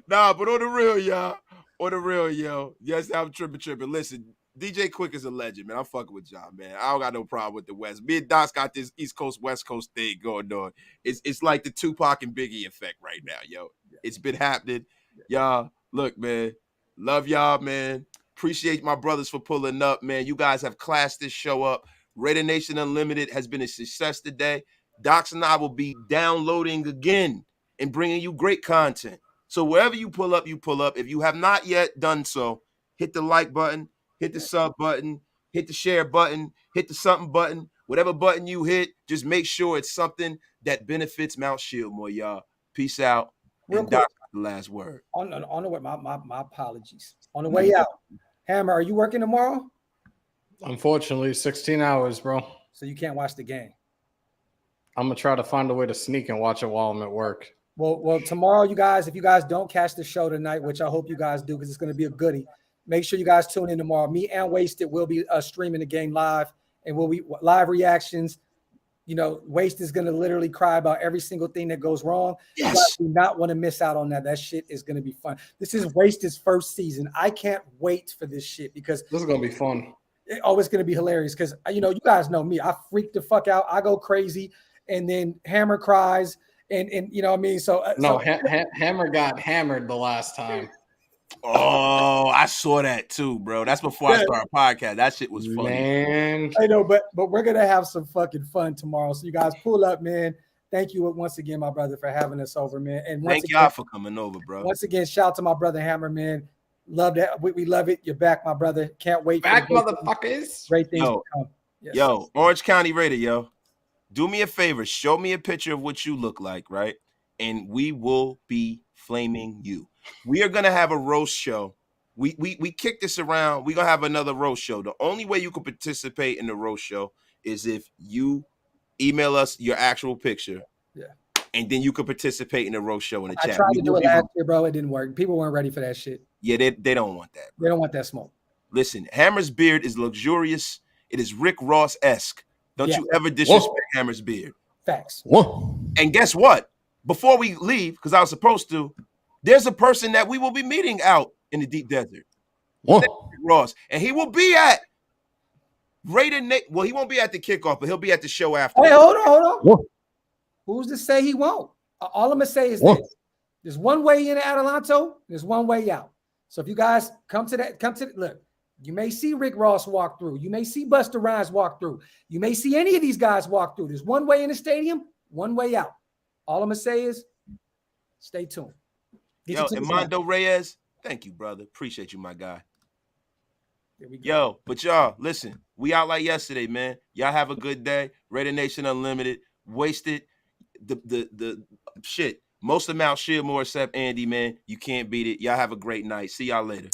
nah, but on the real, y'all. On the real, yo. Yes, I'm tripping. Listen, DJ Quick is a legend, man. I'm fucking with y'all, man. I don't got no problem with the West. Me and Doc's got this East Coast, West Coast thing going on. It's like the Tupac and Biggie effect right now, yo. It's been happening. Y'all, look, man. Love y'all, man. Appreciate my brothers for pulling up, man. You guys have classed this show up. Raider Nation Unlimited has been a success today. Docs and I will be downloading again and bringing you great content. So wherever you pull up, you pull up. If you have not yet done so, hit the like button, hit the sub button, hit the share button, hit the something button. Whatever button you hit, just make sure it's something that benefits Mount Shieldmore, y'all. Peace out. Real and quick. Doc, the last word. On the way, my apologies. On the way out, Hammer, are you working tomorrow? Unfortunately, 16 hours, bro. So you can't watch the game. I'm going to try to find a way to sneak and watch it while I'm at work. Well, tomorrow, you guys, if you guys don't catch the show tonight, which I hope you guys do because it's going to be a goodie, make sure you guys tune in tomorrow. Me and Wasted will be streaming the game live, and we'll be live reactions. You know, Waste is going to literally cry about every single thing that goes wrong. Yes. You guys do not want to miss out on that. That shit is going to be fun. This is Wasted's first season. I can't wait for this shit because This is going to be fun. it's always going to be hilarious because, you know, you guys know me. I freak the fuck out. I go crazy, and then Hammer cries. And you know what I mean? So No, Hammer got hammered the last time. Oh, I saw that too, bro. That's before I started a podcast. That shit was funny. Man. I know, but we're gonna have some fucking fun tomorrow. So you guys pull up, man. Thank you once again, my brother, for having us over, man. And once Thank again, y'all for coming over, bro. once again, shout out to my brother Hammer, man. Love that. We love it. You're back, my brother. Can't wait. Back, for motherfuckers. great things Yo. to come. Yes. Yo, Orange County Raider, yo. Do me a favor. Show me a picture of what you look like, right? And we will be flaming you. We are gonna have a roast show. We kick this around. We're gonna have another roast show. The only way you can participate in the roast show is if you email us your actual picture. Yeah. And then you can participate in the roast show in the I chat. tried We to do will it be- last year, bro. It didn't work. People weren't ready for that shit. Yeah, they don't want that. They don't want that smoke. Listen, Hammer's beard is luxurious. It is Rick Ross-esque. Don't Yeah. you ever disrespect Hammer's beard. Facts. Whoa. And guess what? Before we leave, because I was supposed to, there's a person that we will be meeting out in the deep desert. Whoa. Ross. And he will be at Raider Nate. Well, he won't be at the kickoff, but he'll be at the show after. Hey, hold on. Whoa. Who's to say he won't? All I'm gonna say is Whoa. this: there's one way in Adelanto, there's one way out. So if you guys come to look, you may see Rick Ross walk through, you may see Busta Rhymes walk through, you may see any of these guys walk through. There's one way in the stadium, one way out. All I'm gonna say is, stay tuned. Get Yo, you to the Armando Reyes, thank you, brother. Appreciate you, my guy. There we go. Yo, but y'all, listen, we out like yesterday, man. Y'all have a good day. Raider Nation Unlimited. Wasted. The shit. Most of Mount Shieldmore except Andy, man. You can't beat it. Y'all have a great night. See y'all later.